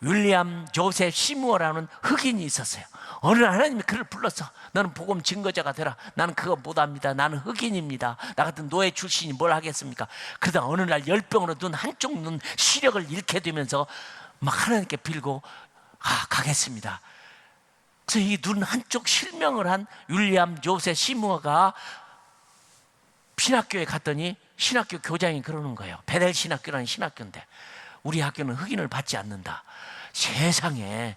윌리엄 조셉 시무어라는 흑인이 있었어요. 어느 날 하나님이 그를 불러서 너는 복음 증거자가 되라. 나는 그거 못합니다. 나는 흑인입니다. 나 같은 노예 출신이 뭘 하겠습니까? 그러다 어느 날 열병으로 눈 한쪽 눈 시력을 잃게 되면서 막 하나님께 빌고 가겠습니다. 그래서 이 눈 한쪽 실명을 한 윌리엄 조셉 시무어가 신학교에 갔더니 신학교 교장이 그러는 거예요. 베델 신학교라는 신학교인데 우리 학교는 흑인을 받지 않는다. 세상에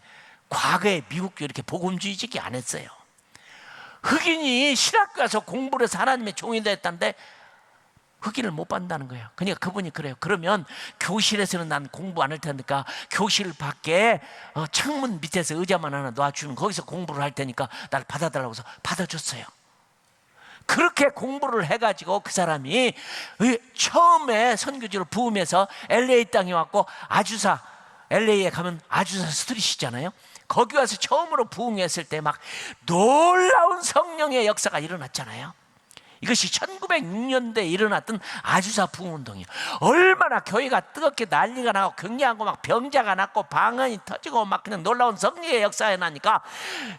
과거에 미국도 이렇게 복음주의적이 안 했어요. 흑인이 신학교 가서 공부를 해서 하나님의 종이 됐다는데 흑인을 못 받는다는 거예요. 그러니까 그분이 그래요. 그러면 교실에서는 난 공부 안 할 테니까 교실 밖에 창문 밑에서 의자만 하나 놔주면 거기서 공부를 할 테니까 날 받아달라고 해서 받아줬어요. 그렇게 공부를 해가지고 그 사람이 처음에 선교지로 부음해서 LA 땅에 왔고 아주사, LA에 가면 아주사 스트릿이잖아요. 거기 와서 처음으로 부흥했을 때 막 놀라운 성령의 역사가 일어났잖아요. 이것이 1906년대에 일어났던 아주사 부흥운동이에요. 얼마나 교회가 뜨겁게 난리가 나고 경례하고 막 병자가 났고 방언이 터지고 막 그냥 놀라운 성령의 역사에 나니까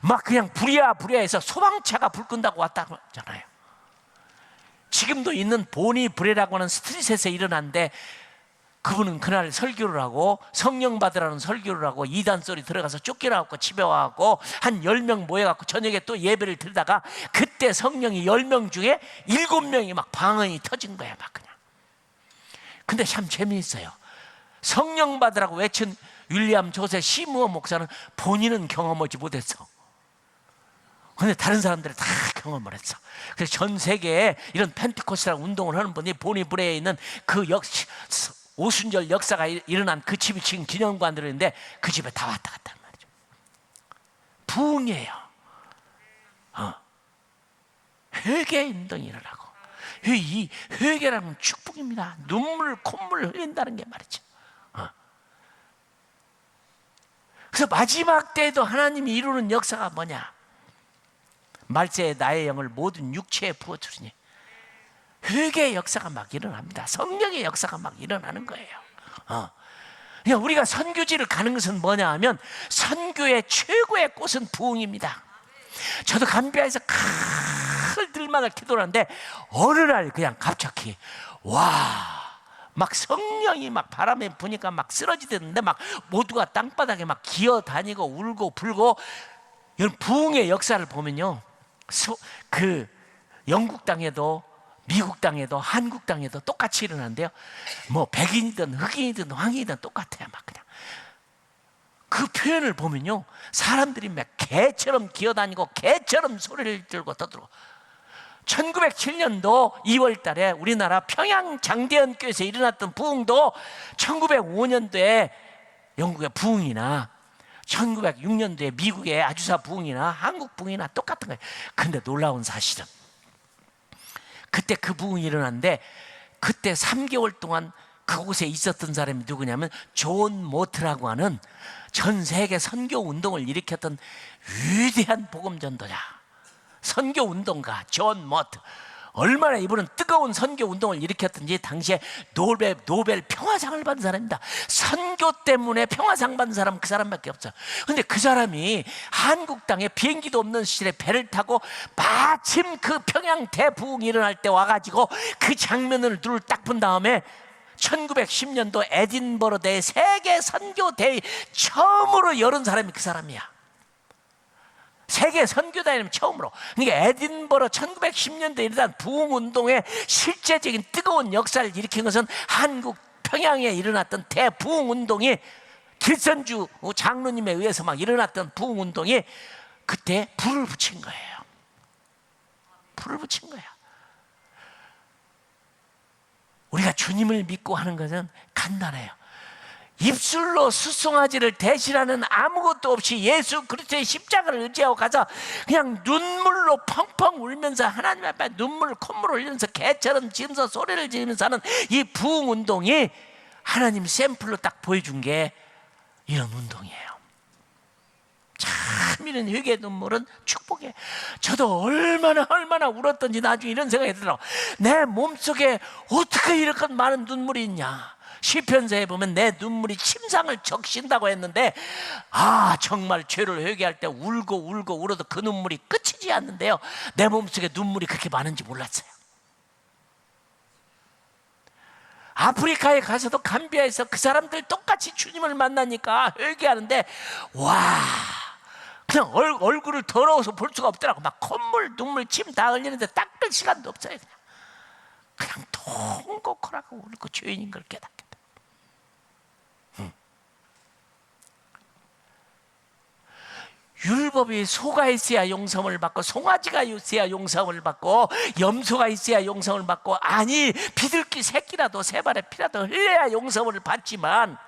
막 그냥 부랴부랴해서 소방차가 불 끈다고 왔다고 하잖아요. 지금도 있는 보니 브레라고 하는 스트릿에서 일어났는데 그분은 그날 설교를 하고 성령 받으라는 설교를 하고 이단 소리 들어가서 쫓겨나고 집에 와갖고 한 10명 모여갖고 저녁에 또 예배를 드리다가 그때 성령이 10명 중에 7명이 막 방언이 터진 거야 막 그냥. 근데 참 재미있어요. 성령 받으라고 외친 윌리엄 조세 시무어 목사는 본인은 경험하지 못했어. 근데 다른 사람들이 다 경험을 했어. 그래서 전 세계에 이런 펜티코스트라는 운동을 하는 분이 보니브레에 있는 그 오순절 역사가 일어난 그 집이 지금 기념관들이 있는데 그 집에 다 왔다 갔다 말이죠. 부흥이에요. 회개 운동이 일어나고, 이 회개라는 축복입니다. 눈물 콧물 흘린다는 게 말이죠. 그래서 마지막 때에도 하나님이 이루는 역사가 뭐냐? 말세에 나의 영을 모든 육체에 부어주리니 회개의 역사가 막 일어납니다. 성령의 역사가 막 일어나는 거예요. 그러니까 우리가 선교지를 가는 것은 뭐냐 하면 선교의 최고의 꽃은 부흥입니다. 저도 감비아에서 들마다 기도를 하는데 어느 날 그냥 갑자기 막 성령이 막 바람에 부니까 막 쓰러지던데 막 모두가 땅바닥에 막 기어다니고 울고 불고. 이런 부흥의 역사를 보면요, 그 영국 땅에도 미국 땅에도 한국 땅에도 똑같이 일어나는데요, 뭐 백인이든 흑인이든 황인이든 똑같아요. 막 그냥 그 표현을 보면요, 사람들이 막 개처럼 기어다니고 개처럼 소리를 들고 떠들고. 1907년도 2월 달에 우리나라 평양 장대현 교회에서 일어났던 부흥도 1905년도에 영국의 부흥이나 1906년도에 미국의 아주사 부흥이나 한국 부흥이나 똑같은 거예요. 근데 놀라운 사실은 그때 그 부흥이 일어났는데 그때 3개월 동안 그곳에 있었던 사람이 누구냐면 존 모트라고 하는 전 세계 선교 운동을 일으켰던 위대한 복음 전도자, 선교 운동가 존 모트. 얼마나 이분은 뜨거운 선교 운동을 일으켰던지 당시에 노벨 평화상을 받은 사람입니다. 선교 때문에 평화상 받은 사람 그 사람밖에 없어요. 근데 그 사람이 한국 땅에 비행기도 없는 시절에 배를 타고 마침 그 평양 대부흥이 일어날 때 와가지고 그 장면을 눈을 딱 본 다음에 1910년도 에딘버러 대회 세계 선교 대회 처음으로 열은 사람이 그 사람이야. 세계 선교단이면 처음으로. 그러니까 에딘버러 1910년도에 일어난 부흥운동의 실제적인 뜨거운 역사를 일으킨 것은 한국 평양에 일어났던 대부흥운동이, 길선주 장로님에 의해서 막 일어났던 부흥운동이 그때 불을 붙인 거예요. 불을 붙인 거야. 우리가 주님을 믿고 하는 것은 간단해요. 입술로 숫송아지를 대신하는 아무것도 없이 예수 그리스도의 십자가를 의지하고 가서 그냥 눈물로 펑펑 울면서 하나님 앞에 눈물 콧물 흘리면서 개처럼 지면서 소리를 지르면서 하는 이 부흥운동이 하나님 샘플로 딱 보여준 게 이런 운동이에요. 참 이런 회개의 눈물은 축복이에요. 저도 얼마나 울었던지 나중에 이런 생각이 들어요. 내 몸속에 어떻게 이렇게 많은 눈물이 있냐. 시편서에 보면 내 눈물이 침상을 적신다고 했는데, 정말 죄를 회개할 때 울고 울어도 그 눈물이 끝이지 않는데요, 내 몸속에 눈물이 그렇게 많은지 몰랐어요. 아프리카에 가서도 감비아에서 그 사람들 똑같이 주님을 만나니까 회개하는데 그냥 얼굴을 더러워서 볼 수가 없더라고. 막 콧물 눈물 침 다 흘리는데 닦을 시간도 없어요. 그냥 통곡하라고 울고 죄인인 걸 깨닫게. 율법이 소가 있어야 용서를 받고, 송아지가 있어야 용서를 받고, 염소가 있어야 용서를 받고, 아니 비둘기 새끼라도 세 발의 피라도 흘려야 용서를 받지만,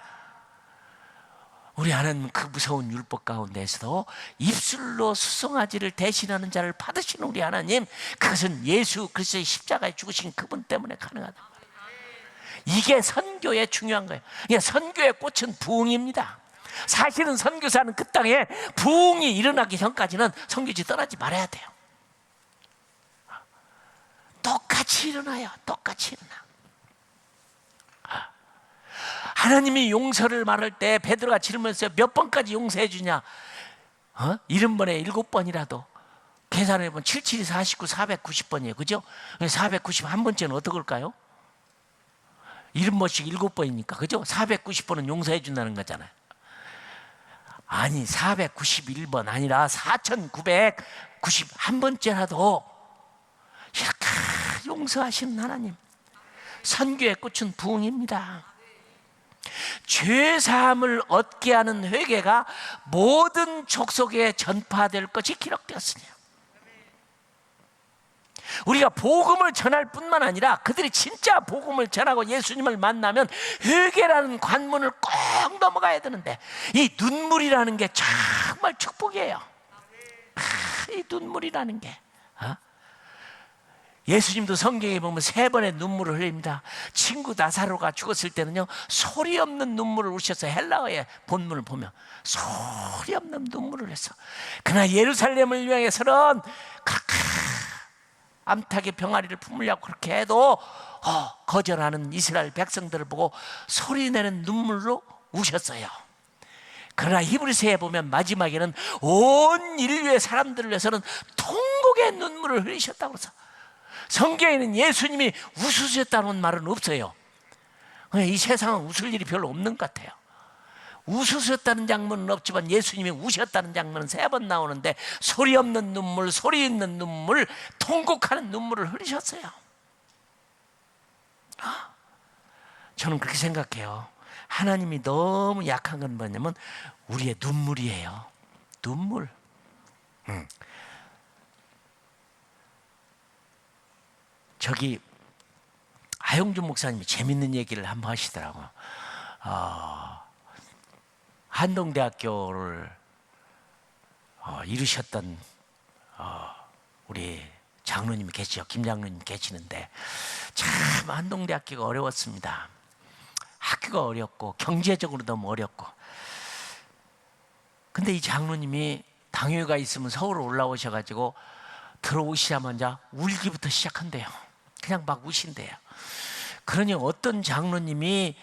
우리 하나님은 그 무서운 율법 가운데서도 입술로 수송아지를 대신하는 자를 받으시는 우리 하나님, 그것은 예수 그리스도의 십자가에 죽으신 그분 때문에 가능하단 말이에요. 이게 선교의 중요한 거예요. 선교의 꽃은 부흥입니다. 사실은 선교사는 그 땅에 부흥이 일어나기 전까지는 선교지 떠나지 말아야 돼요. 똑같이 일어나요. 똑같이 일어나. 하나님이 용서를 말할 때 베드로가 질문했어요. 몇 번까지 용서해 주냐? 70번에 7번이라도 계산해보면 77이 49, 490번이에요. 그죠? 491번째는 어떨까요? 70번씩 7번이니까, 그죠? 490번은 용서해 준다는 거잖아요. 아니 491번 아니라 4991번째라도 이렇게 용서하시는 하나님. 선교의 꽃은 부흥입니다. 죄사함을 얻게 하는 회개가 모든 족속에 전파될 것이 기록되었으니 우리가 복음을 전할 뿐만 아니라 그들이 진짜 복음을 전하고 예수님을 만나면 회개라는 관문을 꼭 넘어가야 되는데, 이 눈물이라는 게 정말 축복이에요. 이 눈물이라는 게, 예수님도 성경에 보면 3번의 눈물을 흘립니다. 친구 나사로가 죽었을 때는요, 소리 없는 눈물을 흘리셔서, 헬라어의 본문을 보면 소리 없는 눈물을 흘렸어. 그러나 예루살렘을 향해서는 암탉의 병아리를 품으려고 그렇게 해도 거절하는 이스라엘 백성들을 보고 소리내는 눈물로 우셨어요. 그러나 히브리서에 보면 마지막에는 온 인류의 사람들을 위해서는 통곡의 눈물을 흘리셨다고 해서, 성경에는 예수님이 웃으셨다는 말은 없어요. 이 세상은 웃을 일이 별로 없는 것 같아요. 웃으셨다는 장면은 없지만 예수님이 우셨다는 장면은 3번 나오는데, 소리 없는 눈물, 소리 있는 눈물, 통곡하는 눈물을 흘리셨어요. 저는 그렇게 생각해요. 하나님이 너무 약한 건 뭐냐면 우리의 눈물이에요. 눈물. 저기 하용준 목사님이 재밌는 얘기를 한번 하시더라고요. 한동대학교를 이루셨던 우리 장로님이 계시죠. 김 장로님 계시는데, 참 한동대학교가 어려웠습니다. 학교가 어렵고 경제적으로 너무 어렵고. 근데 이 장로님이 당회가 있으면 서울 올라오셔가지고 들어오시자마자 울기부터 시작한대요. 그냥 막 우신대요. 그러니 어떤 장로님이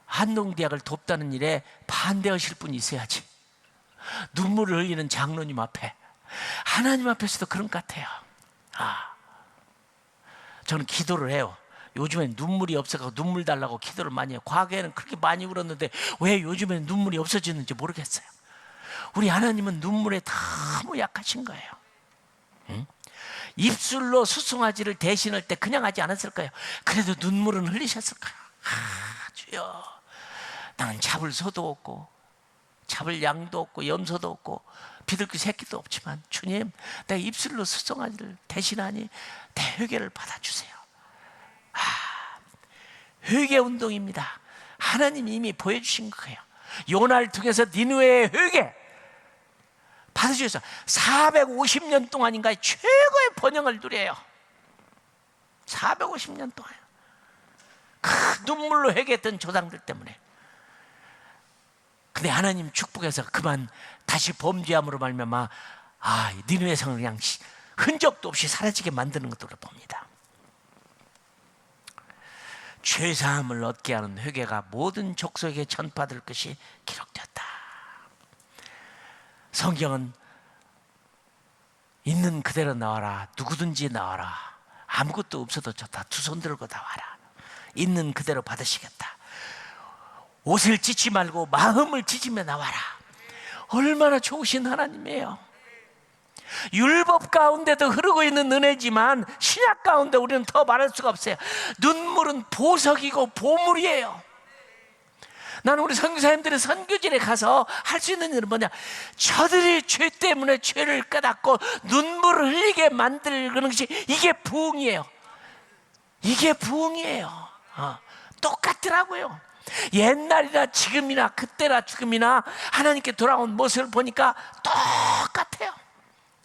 한동대학을 돕다는 일에 반대하실 분이 있어야지. 눈물을 흘리는 장로님 앞에, 하나님 앞에서도 그런 것 같아요. 저는 기도를 해요. 요즘엔 눈물이 없어서 눈물 달라고 기도를 많이 해요. 과거에는 그렇게 많이 울었는데 왜 요즘에는 눈물이 없어지는지 모르겠어요. 우리 하나님은 눈물에 너무 약하신 거예요. 입술로 수송아지를 대신할 때 그냥 하지 않았을 거예요. 그래도 눈물은 흘리셨을 거예요. 주여, 나는 잡을 소도 없고 잡을 양도 없고 염소도 없고 비둘기 새끼도 없지만 주님, 내가 입술로 수송아지를 대신하니 내 회개를 받아주세요. 회개 운동입니다. 하나님이 이미 보여주신 거예요. 요나를 통해서 니느웨의 회개 받으셔서 450년 동안인가 최고의 번영을 누려요. 450년 동안 그 눈물로 회개했던 조상들 때문에. 근데 하나님 축복해서 그만 다시 범죄함으로 말미암아 니느웨 성을 그냥 흔적도 없이 사라지게 만드는 것으로 봅니다. 죄사함을 얻게 하는 회개가 모든 족속에게 전파될 것이 기록되었다. 성경은 있는 그대로 나와라. 누구든지 나와라. 아무것도 없어도 좋다. 2손 들고 나와라. 있는 그대로 받으시겠다. 옷을 찢지 말고 마음을 찢으며 나와라. 얼마나 좋으신 하나님이에요. 율법 가운데도 흐르고 있는 은혜지만 신약 가운데 우리는 더 말할 수가 없어요. 눈물은 보석이고 보물이에요. 나는 우리 선교사님들의 선교지에 가서 할 수 있는 일은 뭐냐, 저들이 죄 때문에 죄를 깨닫고 눈물을 흘리게 만드는 것이, 이게 부흥이에요. 이게 부흥이에요. 똑같더라고요. 옛날이나 지금이나 그때나 지금이나 하나님께 돌아온 모습을 보니까 똑같아요.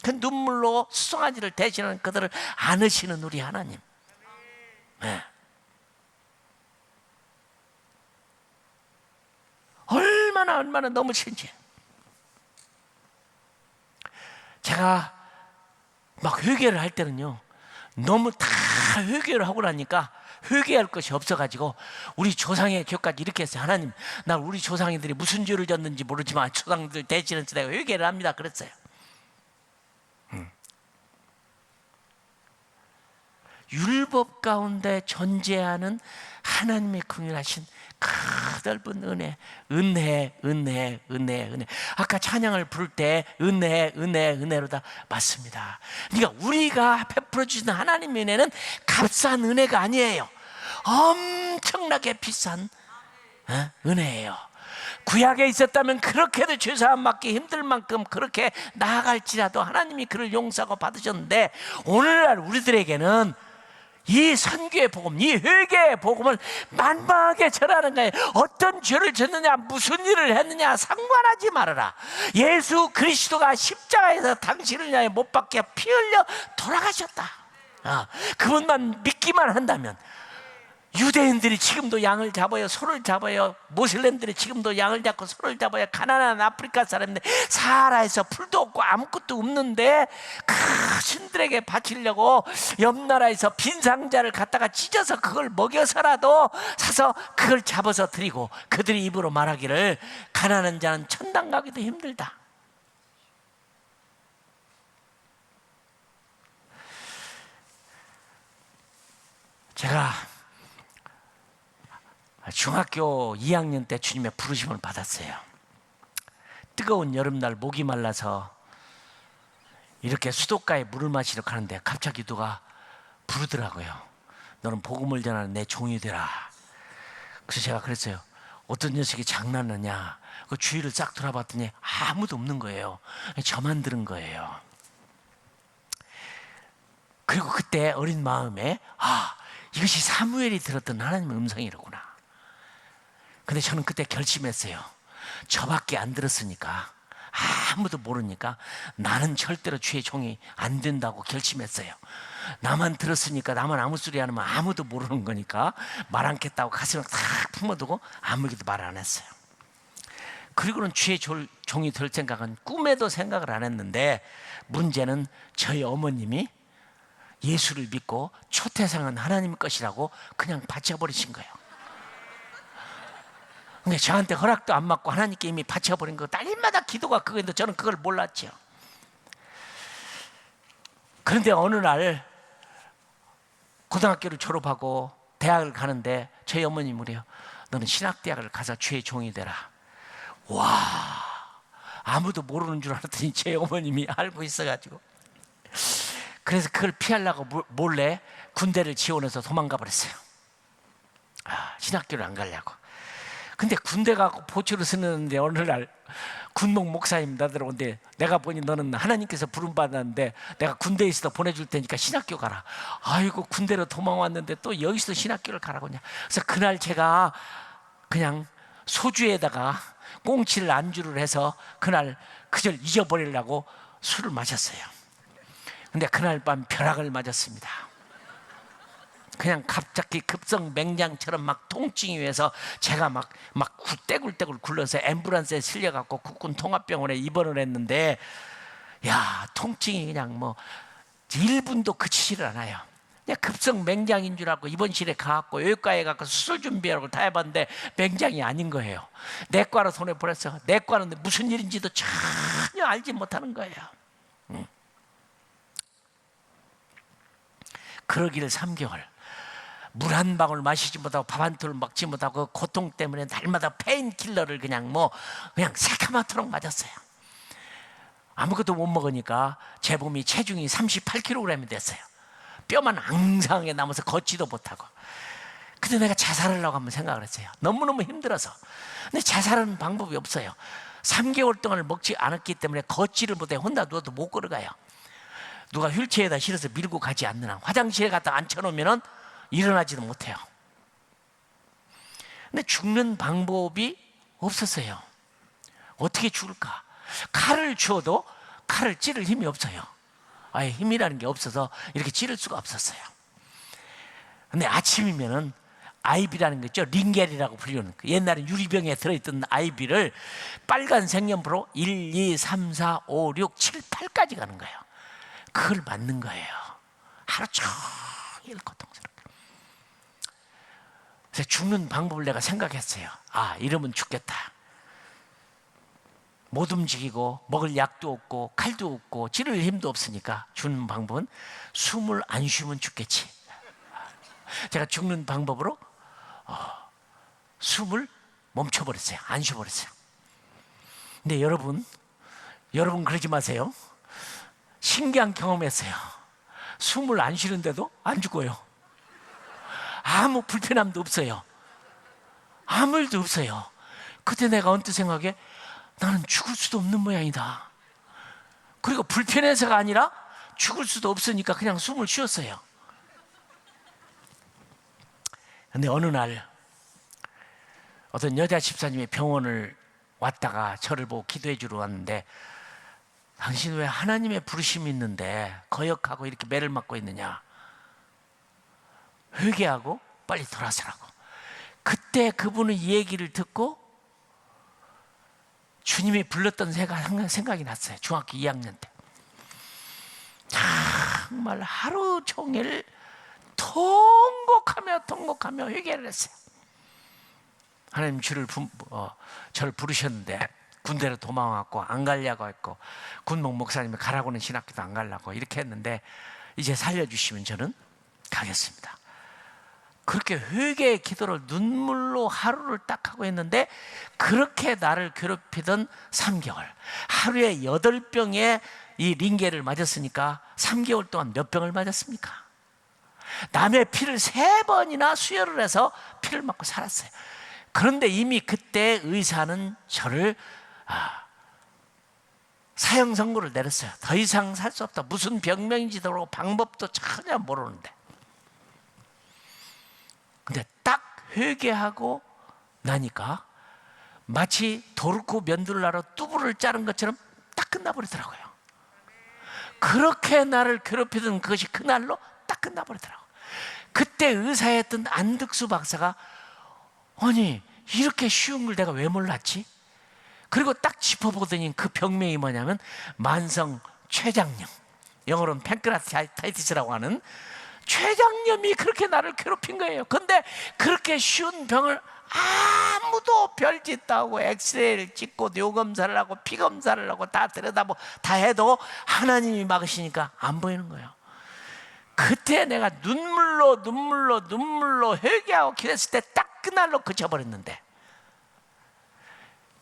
그 눈물로 수송아지를 대신하는 그들을 안으시는 우리 하나님. 네. 얼마나 너무 신기해. 제가 막 회개를 할 때는요, 너무 다 회개를 하고 나니까 회개할 것이 없어가지고 우리 조상의 교까지 이렇게 했어요. 하나님, 나 우리 조상들이 무슨 죄를 졌는지 모르지만 조상들 대신해서 내가 회개를 합니다. 그랬어요. 율법 가운데 존재하는 하나님의 긍휼하신 그 넓은 은혜. 아까 찬양을 부를 때 은혜로다. 맞습니다. 그러니까 우리가 베풀어 주시는 하나님의 은혜는 값싼 은혜가 아니에요. 엄청나게 비싼 은혜예요. 구약에 있었다면 그렇게도 죄사함 받기 힘들 만큼 그렇게 나아갈지라도 하나님이 그를 용서하고 받으셨는데, 오늘날 우리들에게는 이 선교의 복음, 이 회개의 복음을 만방하게 전하는 거예요. 어떤 죄를 졌느냐, 무슨 일을 했느냐 상관하지 말아라. 예수 그리스도가 십자가에서 당신을 위하여 못 박혀 피 흘려 돌아가셨다. 그분만 믿기만 한다면, 유대인들이 지금도 양을 잡아요, 소를 잡아요. 모슬렘들이 지금도 양을 잡고 소를 잡아요. 가난한 아프리카 사람들, 사하라에서 풀도 없고 아무것도 없는데 그 신들에게 바치려고 옆 나라에서 빈 상자를 갖다가 찢어서 그걸 먹여서라도 사서 그걸 잡아서 드리고, 그들이 입으로 말하기를 가난한 자는 천당 가기도 힘들다. 제가 중학교 2학년 때 주님의 부르심을 받았어요. 뜨거운 여름날 목이 말라서 이렇게 수도가에 물을 마시러 가는데 갑자기 누가 부르더라고요. 너는 복음을 전하는 내 종이 되라. 그래서 제가 그랬어요. 어떤 녀석이 장난하냐. 그 주위를 싹 돌아봤더니 아무도 없는 거예요. 저만 들은 거예요. 그리고 그때 어린 마음에 이것이 사무엘이 들었던 하나님의 음성이로구나. 근데 저는 그때 결심했어요. 저밖에 안 들었으니까, 아무도 모르니까 나는 절대로 주의 종이 안 된다고 결심했어요. 나만 들었으니까, 나만 아무 소리 안 하면 아무도 모르는 거니까 말 않겠다고 가슴을 탁 품어두고 아무에게도 말 안 했어요. 그리고는 주의 종이 될 생각은 꿈에도 생각을 안 했는데, 문제는 저희 어머님이 예수를 믿고 초태상은 하나님 것이라고 그냥 바쳐버리신 거예요. 근데 저한테 허락도 안 받고 하나님께 이미 바쳐버린 거, 딸마다 기도가 그거인데 저는 그걸 몰랐죠. 그런데 어느 날 고등학교를 졸업하고 대학을 가는데 저희 어머님이 그래요. 너는 신학대학을 가서 주의 종이 되라. 와, 아무도 모르는 줄 알았더니 제 어머님이 알고 있어가지고, 그래서 그걸 피하려고 몰래 군대를 지원해서 도망가 버렸어요. 신학교를 안 가려고. 근데 군대 가고 보초를 쓰는데 어느 날 군목 목사님 나들어오는데, 내가 보니 너는 하나님께서 부름받았는데 내가 군대에 있어도 보내줄 테니까 신학교 가라. 아이고, 군대로 도망왔는데 또 여기서 신학교를 가라고 그냥. 그래서 그날 제가 그냥 소주에다가 꽁치를 안주를 해서 그날 그절 잊어버리려고 술을 마셨어요. 근데 그날 밤 벼락을 맞았습니다. 그냥 갑자기 급성 맹장처럼 막 통증이 와서 제가 막 떼굴떼굴 굴러서 앰뷸런스에 실려갖고 국군 통합병원에 입원을 했는데, 야, 통증이 그냥 뭐 1분도 그치지를 않아요. 그냥 급성 맹장인 줄 알고 입원실에 가갖고 외과에 가서 수술 준비하라고 다 해봤는데 맹장이 아닌 거예요. 내과로 손에 보냈어. 내과는 무슨 일인지도 전혀 알지 못하는 거예요. 그러기를 3개월 물 한 방울 마시지 못하고 밥 한 톨 먹지 못하고 고통 때문에 날마다 페인킬러를 그냥 새카마토록 맞았어요. 아무것도 못 먹으니까 제 몸이 체중이 38kg이 됐어요. 뼈만 앙상하게 남아서 걷지도 못하고. 근데 내가 자살하려고 한번 생각을 했어요. 너무너무 힘들어서. 근데 자살하는 방법이 없어요. 3개월 동안 먹지 않았기 때문에 걷지를 못해. 혼자 누워도 못 걸어가요. 누가 휠체어에다 실어서 밀고 가지 않는 한, 화장실에 갖다 앉혀놓으면 일어나지도 못해요. 근데 죽는 방법이 없었어요. 어떻게 죽을까? 칼을 주어도 칼을 찌를 힘이 없어요. 아예 힘이라는 게 없어서 이렇게 찌를 수가 없었어요. 근데 아침이면은 아이비라는 거 있죠. 링겔이라고 불리는 거. 옛날에 유리병에 들어있던 아이비를 빨간 색연포로 1, 2, 3, 4, 5, 6, 7, 8까지 가는 거예요. 그걸 맞는 거예요. 하루 종일 고통스럽게. 그래서 죽는 방법을 내가 생각했어요. 이러면 죽겠다. 못 움직이고 먹을 약도 없고 칼도 없고 찌를 힘도 없으니까 죽는 방법은 숨을 안 쉬면 죽겠지. 제가 죽는 방법으로 숨을 멈춰버렸어요. 안 쉬어버렸어요. 근데 여러분 그러지 마세요. 신기한 경험했어요. 숨을 안 쉬는데도 안 죽어요. 아무 불편함도 없어요. 아무 일도 없어요. 그때 내가 언뜻 생각해, 나는 죽을 수도 없는 모양이다. 그리고 불편해서가 아니라 죽을 수도 없으니까 그냥 숨을 쉬었어요. 근데 어느 날 어떤 여자 집사님이 병원을 왔다가 저를 보고 기도해 주러 왔는데, 당신 왜 하나님의 부르심이 있는데 거역하고 이렇게 매를 맞고 있느냐, 회개하고 빨리 돌아서라고. 그때 그분의 이 얘기를 듣고 주님이 불렀던 생각이 났어요. 중학교 2학년 때 정말 하루 종일 통곡하며 회개를 했어요. 하나님 저를 부르셨는데 군대로 도망왔고 안 가려고 했고, 군목 목사님이 가라고는 신학교도 안 가려고 이렇게 했는데, 이제 살려주시면 저는 가겠습니다. 그렇게 회개의 기도를 눈물로 하루를 딱 하고 했는데, 그렇게 나를 괴롭히던 3개월, 하루에 8병의 이 링게를 맞았으니까 3개월 동안 몇 병을 맞았습니까? 남의 피를 3번이나 수혈을 해서 피를 맞고 살았어요. 그런데 이미 그때 의사는 저를 사형 선고를 내렸어요. 더 이상 살 수 없다. 무슨 병명인지도 모르고 방법도 전혀 모르는데. 근데 딱 회개하고 나니까 마치 도르코 면둘라로 뚜부를 자른 것처럼 딱 끝나버리더라고요. 그렇게 나를 괴롭히던 그것이 그날로 딱 끝나버리더라고요. 그때 의사였던 안득수 박사가, 아니 이렇게 쉬운 걸 내가 왜 몰랐지? 그리고 딱 짚어보더니 그 병명이 뭐냐면 만성 췌장염, 영어로는 팬크라타이티스라고 하는 췌장염이 그렇게 나를 괴롭힌 거예요. 근데 그렇게 쉬운 병을 아무도 별짓 다 하고 엑스레이를 찍고 뇌검사를 하고 피검사를 하고 다 들여다보고 다 해도 하나님이 막으시니까 안 보이는 거예요. 그때 내가 눈물로 회개하고 기도했을 때 딱 그날로 그쳐버렸는데,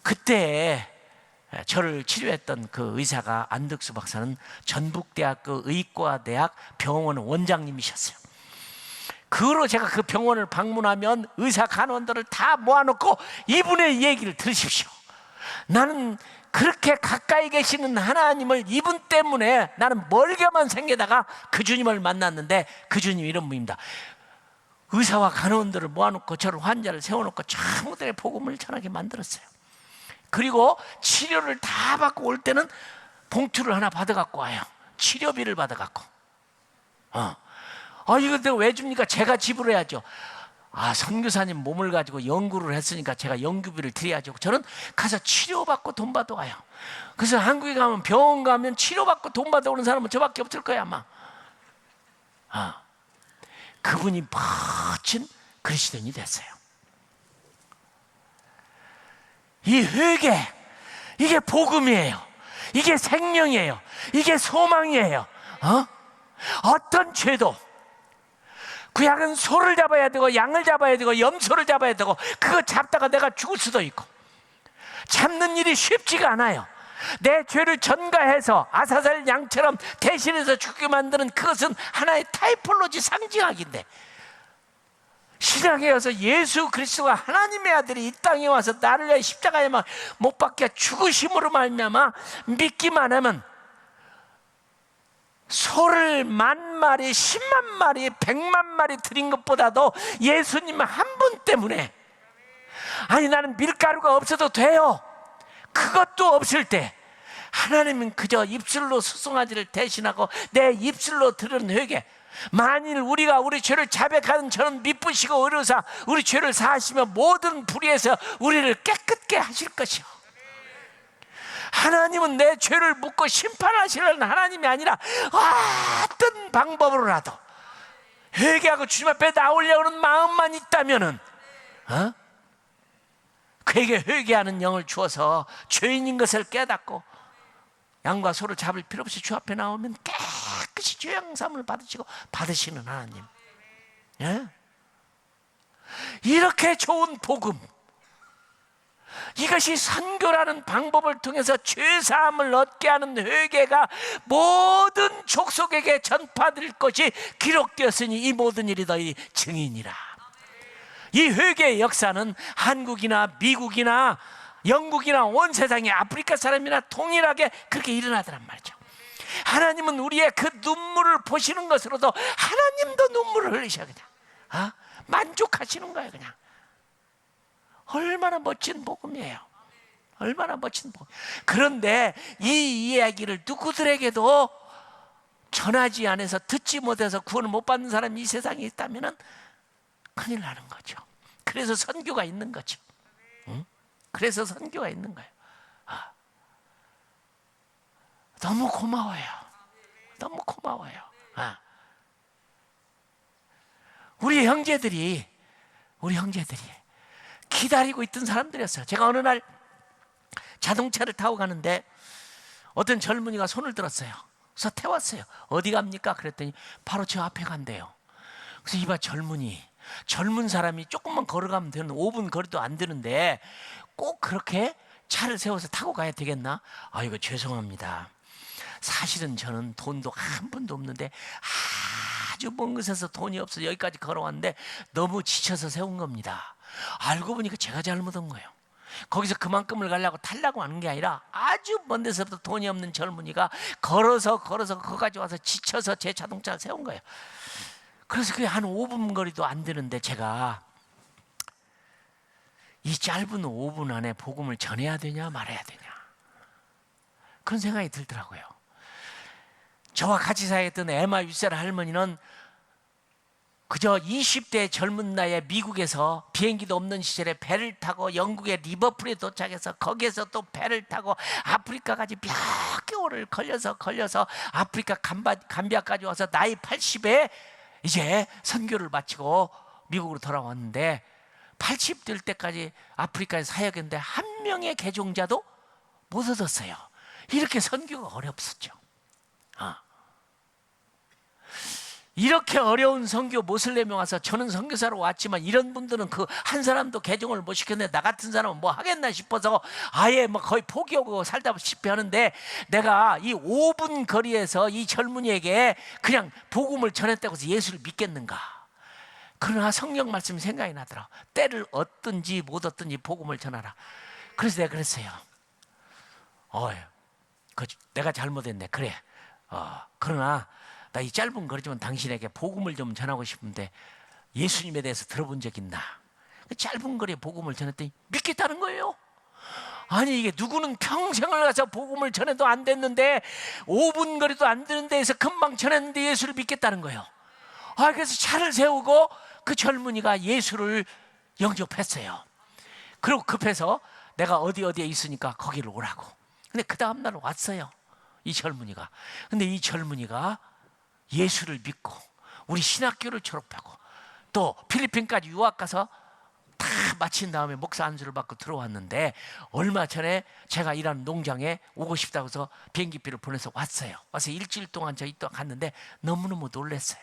그때 저를 치료했던 그 의사가, 안득수 박사는 전북대학교 의과대학 병원 원장님이셨어요. 그 후로 제가 그 병원을 방문하면 의사 간호원들을 다 모아놓고 이분의 얘기를 들으십시오. 나는 그렇게 가까이 계시는 하나님을 이분 때문에 나는 멀게만 생기다가 그 주님을 만났는데, 그 주님 이런 분입니다. 의사와 간호원들을 모아놓고 저를, 환자를 세워놓고 전부들의 복음을 전하게 만들었어요. 그리고 치료를 다 받고 올 때는 봉투를 하나 받아갖고 와요. 치료비를 받아갖고. 이거 내가 왜 줍니까? 제가 지불해야죠. 선교사님 몸을 가지고 연구를 했으니까 제가 연구비를 드려야죠. 저는 가서 치료받고 돈 받아와요. 그래서 한국에 가면, 병원 가면 치료받고 돈 받아오는 사람은 저밖에 없을 거야 아마. 그분이 멋진 그리스도인이 됐어요. 이 회개, 이게 복음이에요. 이게 생명이에요. 이게 소망이에요. 어떤 죄도, 구약은 소를 잡아야 되고 양을 잡아야 되고 염소를 잡아야 되고, 그거 잡다가 내가 죽을 수도 있고, 잡는 일이 쉽지가 않아요. 내 죄를 전가해서 아사살 양처럼 대신해서 죽게 만드는 그것은 하나의 타이폴로지, 상징학인데, 신약에 와서 예수 그리스도가 하나님의 아들이 이 땅에 와서 나를 위해 십자가에 못 박혀 죽으심으로 말미암아 믿기만 하면, 소를 10,000마리, 100,000마리, 100,000마리 드린 것보다도 예수님 한 분 때문에, 나는 밀가루가 없어도 돼요, 그것도 없을 때 하나님은 그저 입술로 수송아지를 대신하고 내 입술로 들은 회개, 만일 우리가 우리 죄를 자백하는 저는 미쁘시고 의로사 우리 죄를 사하시며 모든 불의에서 우리를 깨끗게 하실 것이요. 하나님은 내 죄를 묻고 심판하시려는 하나님이 아니라 어떤 방법으로라도 회개하고 주님 앞에 나오려고 하는 마음만 있다면은 그에게 회개하는 영을 주어서 죄인인 것을 깨닫고 양과 소를 잡을 필요 없이 주 앞에 나오면 깨끗이 죄 양삼을 받으시는 하나님. 이렇게 좋은 복음, 이것이 선교라는 방법을 통해서 죄사함을 얻게 하는 회개가 모든 족속에게 전파될 것이 기록되었으니 이 모든 일이 너희 증인이라. 이 회개의 역사는 한국이나 미국이나 영국이나 온 세상의 아프리카 사람이나 동일하게 그렇게 일어나더란 말이죠. 하나님은 우리의 그 눈물을 보시는 것으로도 하나님도 눈물을 흘리셔. 그냥 만족하시는 거예요. 그냥 얼마나 멋진 복음이에요. 얼마나 멋진 복음. 그런데 이 이야기를 누구들에게도 전하지 않아서 듣지 못해서 구원을 못 받는 사람이 이 세상에 있다면 큰일 나는 거죠. 그래서 선교가 있는 거죠. 응? 그래서 선교가 있는 거예요. 너무 고마워요. 너무 고마워요. 우리 형제들이 기다리고 있던 사람들이었어요. 제가 어느 날 자동차를 타고 가는데 어떤 젊은이가 손을 들었어요. 그래서 태웠어요. 어디 갑니까? 그랬더니 바로 저 앞에 간대요. 그래서 이봐, 젊은 사람이 조금만 걸어가면 되는 5분 거리도 안 되는데 꼭 그렇게 차를 세워서 타고 가야 되겠나? 아이고, 죄송합니다. 사실은 저는 돈도 한 푼도 없는데 아주 먼 곳에서 돈이 없어서 여기까지 걸어왔는데 너무 지쳐서 세운 겁니다. 알고 보니까 제가 잘못한 거예요. 거기서 그만큼을 가려고 타려고 하는 게 아니라 아주 먼 데서부터 돈이 없는 젊은이가 걸어서 거기까지 와서 지쳐서 제 자동차를 세운 거예요. 그래서 그게 한 5분 거리도 안 되는데 제가 이 짧은 5분 안에 복음을 전해야 되냐 말아야 되냐, 그런 생각이 들더라고요. 저와 같이 사역했던 에마 윗세라 할머니는 그저 20대 젊은 나이에 미국에서 비행기도 없는 시절에 배를 타고 영국의 리버풀에 도착해서 거기에서 또 배를 타고 아프리카까지 몇 개월을 걸려서 아프리카 감비아까지 와서 나이 80에 이제 선교를 마치고 미국으로 돌아왔는데 80 될 때까지 아프리카에 사역했는데 한 명의 개종자도 못 얻었어요. 이렇게 선교가 어렵었죠. 이렇게 어려운 선교 모슬렘에 와서 저는 선교사로 왔지만 이런 분들은 그 한 사람도 개종을 못 시켰는데 나 같은 사람은 뭐 하겠나 싶어서 아예 뭐 거의 포기하고 살다시피 하는데 내가 이 5분 거리에서 이 젊은이에게 그냥 복음을 전했다고 해서 예수를 믿겠는가? 그러나 성경 말씀이 생각이 나더라. 때를 얻든지 못 얻든지 복음을 전하라. 그래서 내가 그랬어요. 내가 잘못했네. 그래. 그러나 나 이 짧은 거리지만 당신에게 복음을 좀 전하고 싶은데 예수님에 대해서 들어본 적 있나? 짧은 거리에 복음을 전했더니 믿겠다는 거예요. 아니, 이게 누구는 평생을 가서 복음을 전해도 안 됐는데 5분 거리도 안 되는 데에서 금방 전했는데 예수를 믿겠다는 거예요. 그래서 차를 세우고 그 젊은이가 예수를 영접했어요. 그리고 급해서 내가 어디에 있으니까 거기를 오라고. 근데 그 다음날 왔어요, 이 젊은이가. 근데 이 젊은이가 예수를 믿고 우리 신학교를 졸업하고 또 필리핀까지 유학 가서 다 마친 다음에 목사 안수를 받고 들어왔는데 얼마 전에 제가 일하는 농장에 오고 싶다고 해서 비행기표를 보내서 왔어요. 와서 일주일 동안 저희 또 갔는데 너무너무 놀랐어요.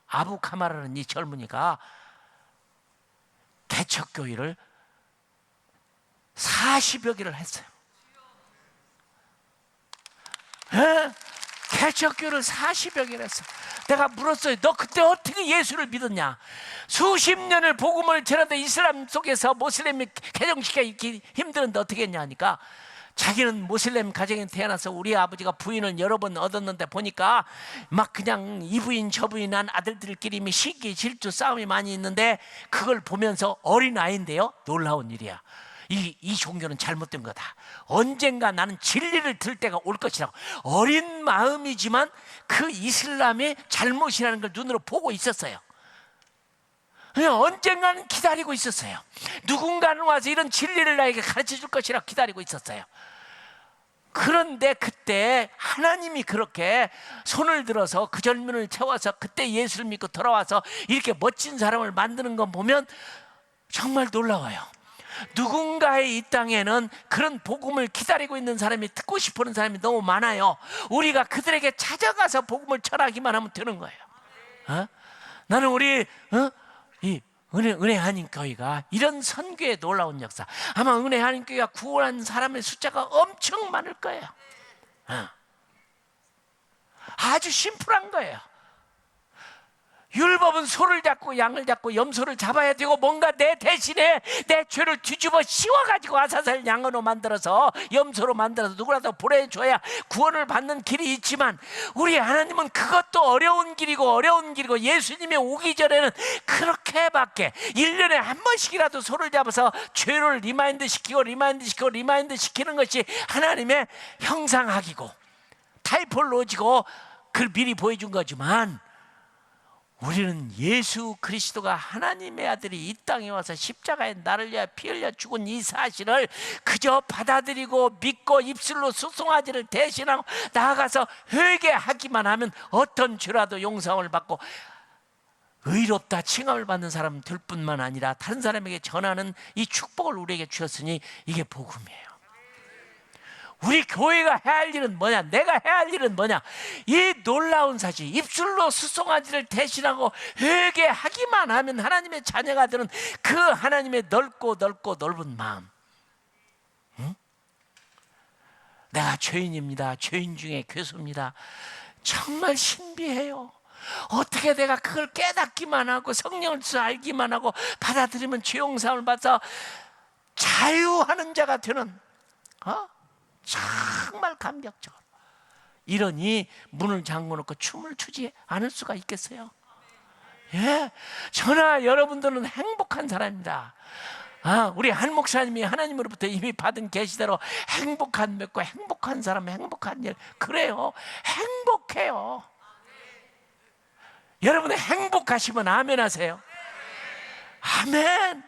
아부 카마라는 이 젊은이가 개척교회를 40여 개를 했어요. 개척교회를 40여 개를 했어. 내가 물었어요. 너 그때 어떻게 예수를 믿었냐? 수십 년을 복음을 전하던 이슬람 속에서 모슬렘이 개종시키기 힘드는데 어떻게 했냐 하니까 자기는 모슬렘 가정에 태어나서 우리 아버지가 부인을 여러 번 얻었는데 보니까 막 그냥 이 부인 저 부인한 아들들끼리 시기 질투 싸움이 많이 있는데 그걸 보면서 어린아이인데요, 놀라운 일이야. 이 종교는 잘못된 거다. 언젠가 나는 진리를 들을 때가 올 것이라고. 어린 마음이지만 그 이슬람의 잘못이라는 걸 눈으로 보고 있었어요. 언젠가는 기다리고 있었어요. 누군가는 와서 이런 진리를 나에게 가르쳐 줄 것이라고 기다리고 있었어요. 그런데 그때 하나님이 그렇게 손을 들어서 그 젊은이를 채워서 그때 예수를 믿고 돌아와서 이렇게 멋진 사람을 만드는 거 보면 정말 놀라워요. 누군가의 이 땅에는 그런 복음을 기다리고 있는 사람이, 듣고 싶어하는 사람이 너무 많아요. 우리가 그들에게 찾아가서 복음을 전하기만 하면 되는 거예요. 나는 우리 이 은혜 한인교회가 이런 선교의 놀라운 역사, 아마 은혜 한인교회가 구원한 사람의 숫자가 엄청 많을 거예요. 아주 심플한 거예요. 율법은 소를 잡고 양을 잡고 염소를 잡아야 되고 뭔가 내 대신에 내 죄를 뒤집어 씌워가지고 아사살 양으로 만들어서 염소로 만들어서 누구라도 보내줘야 구원을 받는 길이 있지만 우리 하나님은 그것도 어려운 길이고 예수님이 오기 전에는 그렇게밖에 1년에 한 번씩이라도 소를 잡아서 죄를 리마인드 시키는 것이 하나님의 형상학이고 타이폴로지고 그걸 미리 보여준 거지만 우리는 예수 그리스도가 하나님의 아들이 이 땅에 와서 십자가에 나를 위하여 피 흘려 죽은 이 사실을 그저 받아들이고 믿고 입술로 수송아지를 대신하고 나아가서 회개하기만 하면 어떤 죄라도 용서를 받고 의롭다 칭함을 받는 사람 될 뿐만 아니라 다른 사람에게 전하는 이 축복을 우리에게 주셨으니 이게 복음이에요. 우리 교회가 해야 할 일은 뭐냐? 내가 해야 할 일은 뭐냐? 이 놀라운 사실, 입술로 수송아지를 대신하고 회개하기만 하면 하나님의 자녀가 되는 그 하나님의 넓고 넓은 마음. 응? 내가 죄인입니다. 죄인 중에 괴수입니다. 정말 신비해요. 어떻게 내가 그걸 깨닫기만 하고 성령을 알기만 하고 받아들이면 죄 용서를 받아서 자유하는 자가 되는 정말 감격적으로 이러니 문을 잠궈놓고 춤을 추지 않을 수가 있겠어요? 예, 저나 여러분들은 행복한 사람입니다. 우리 한 목사님이 하나님으로부터 이미 받은 계시대로 행복한 맺고 행복한 사람 행복한 일 그래요. 행복해요. 여러분이 행복하시면 아멘 하세요. 아멘.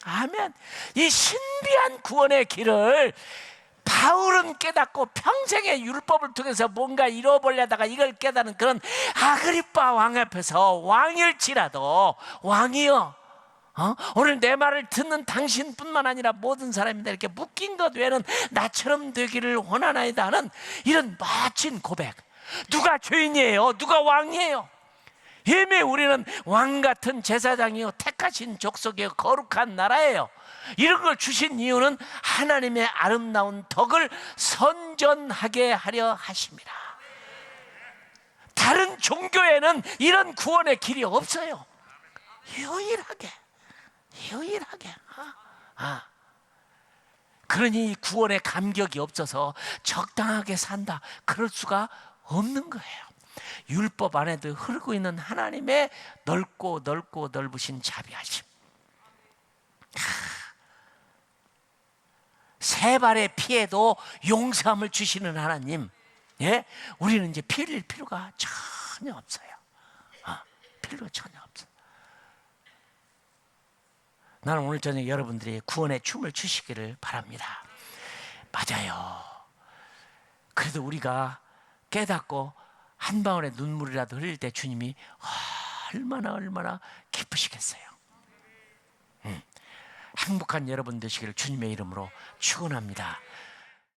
아멘. 이 신비한 구원의 길을 바울은 깨닫고 평생의 율법을 통해서 뭔가 잃어버리려다가 이걸 깨닫는 그런 아그리빠 왕 앞에서 왕일지라도 왕이여 오늘 내 말을 듣는 당신뿐만 아니라 모든 사람이 이렇게 묶인 것 외에는 나처럼 되기를 원하나이다 하는 이런 멋진 고백. 누가 죄인이에요? 누가 왕이에요? 이미 우리는 왕같은 제사장이요 택하신 족속이요 거룩한 나라예요. 이런 걸 주신 이유는 하나님의 아름다운 덕을 선전하게 하려 하십니다. 다른 종교에는 이런 구원의 길이 없어요. 유일하게 그러니 구원의 감격이 없어서 적당하게 산다 그럴 수가 없는 거예요. 율법 안에도 흐르고 있는 하나님의 넓고 넓으신 자비하심. 세 발의 피에도 용서함을 주시는 하나님. 예? 우리는 이제 피 흘릴 필요가 전혀 없어요. 필요가 전혀 없어요. 나는 오늘 저녁 여러분들이 구원의 춤을 추시기를 바랍니다. 맞아요. 그래도 우리가 깨닫고 한 방울의 눈물이라도 흘릴 때 주님이 얼마나 기쁘시겠어요. 행복한 여러분 되시기를 주님의 이름으로 축원합니다.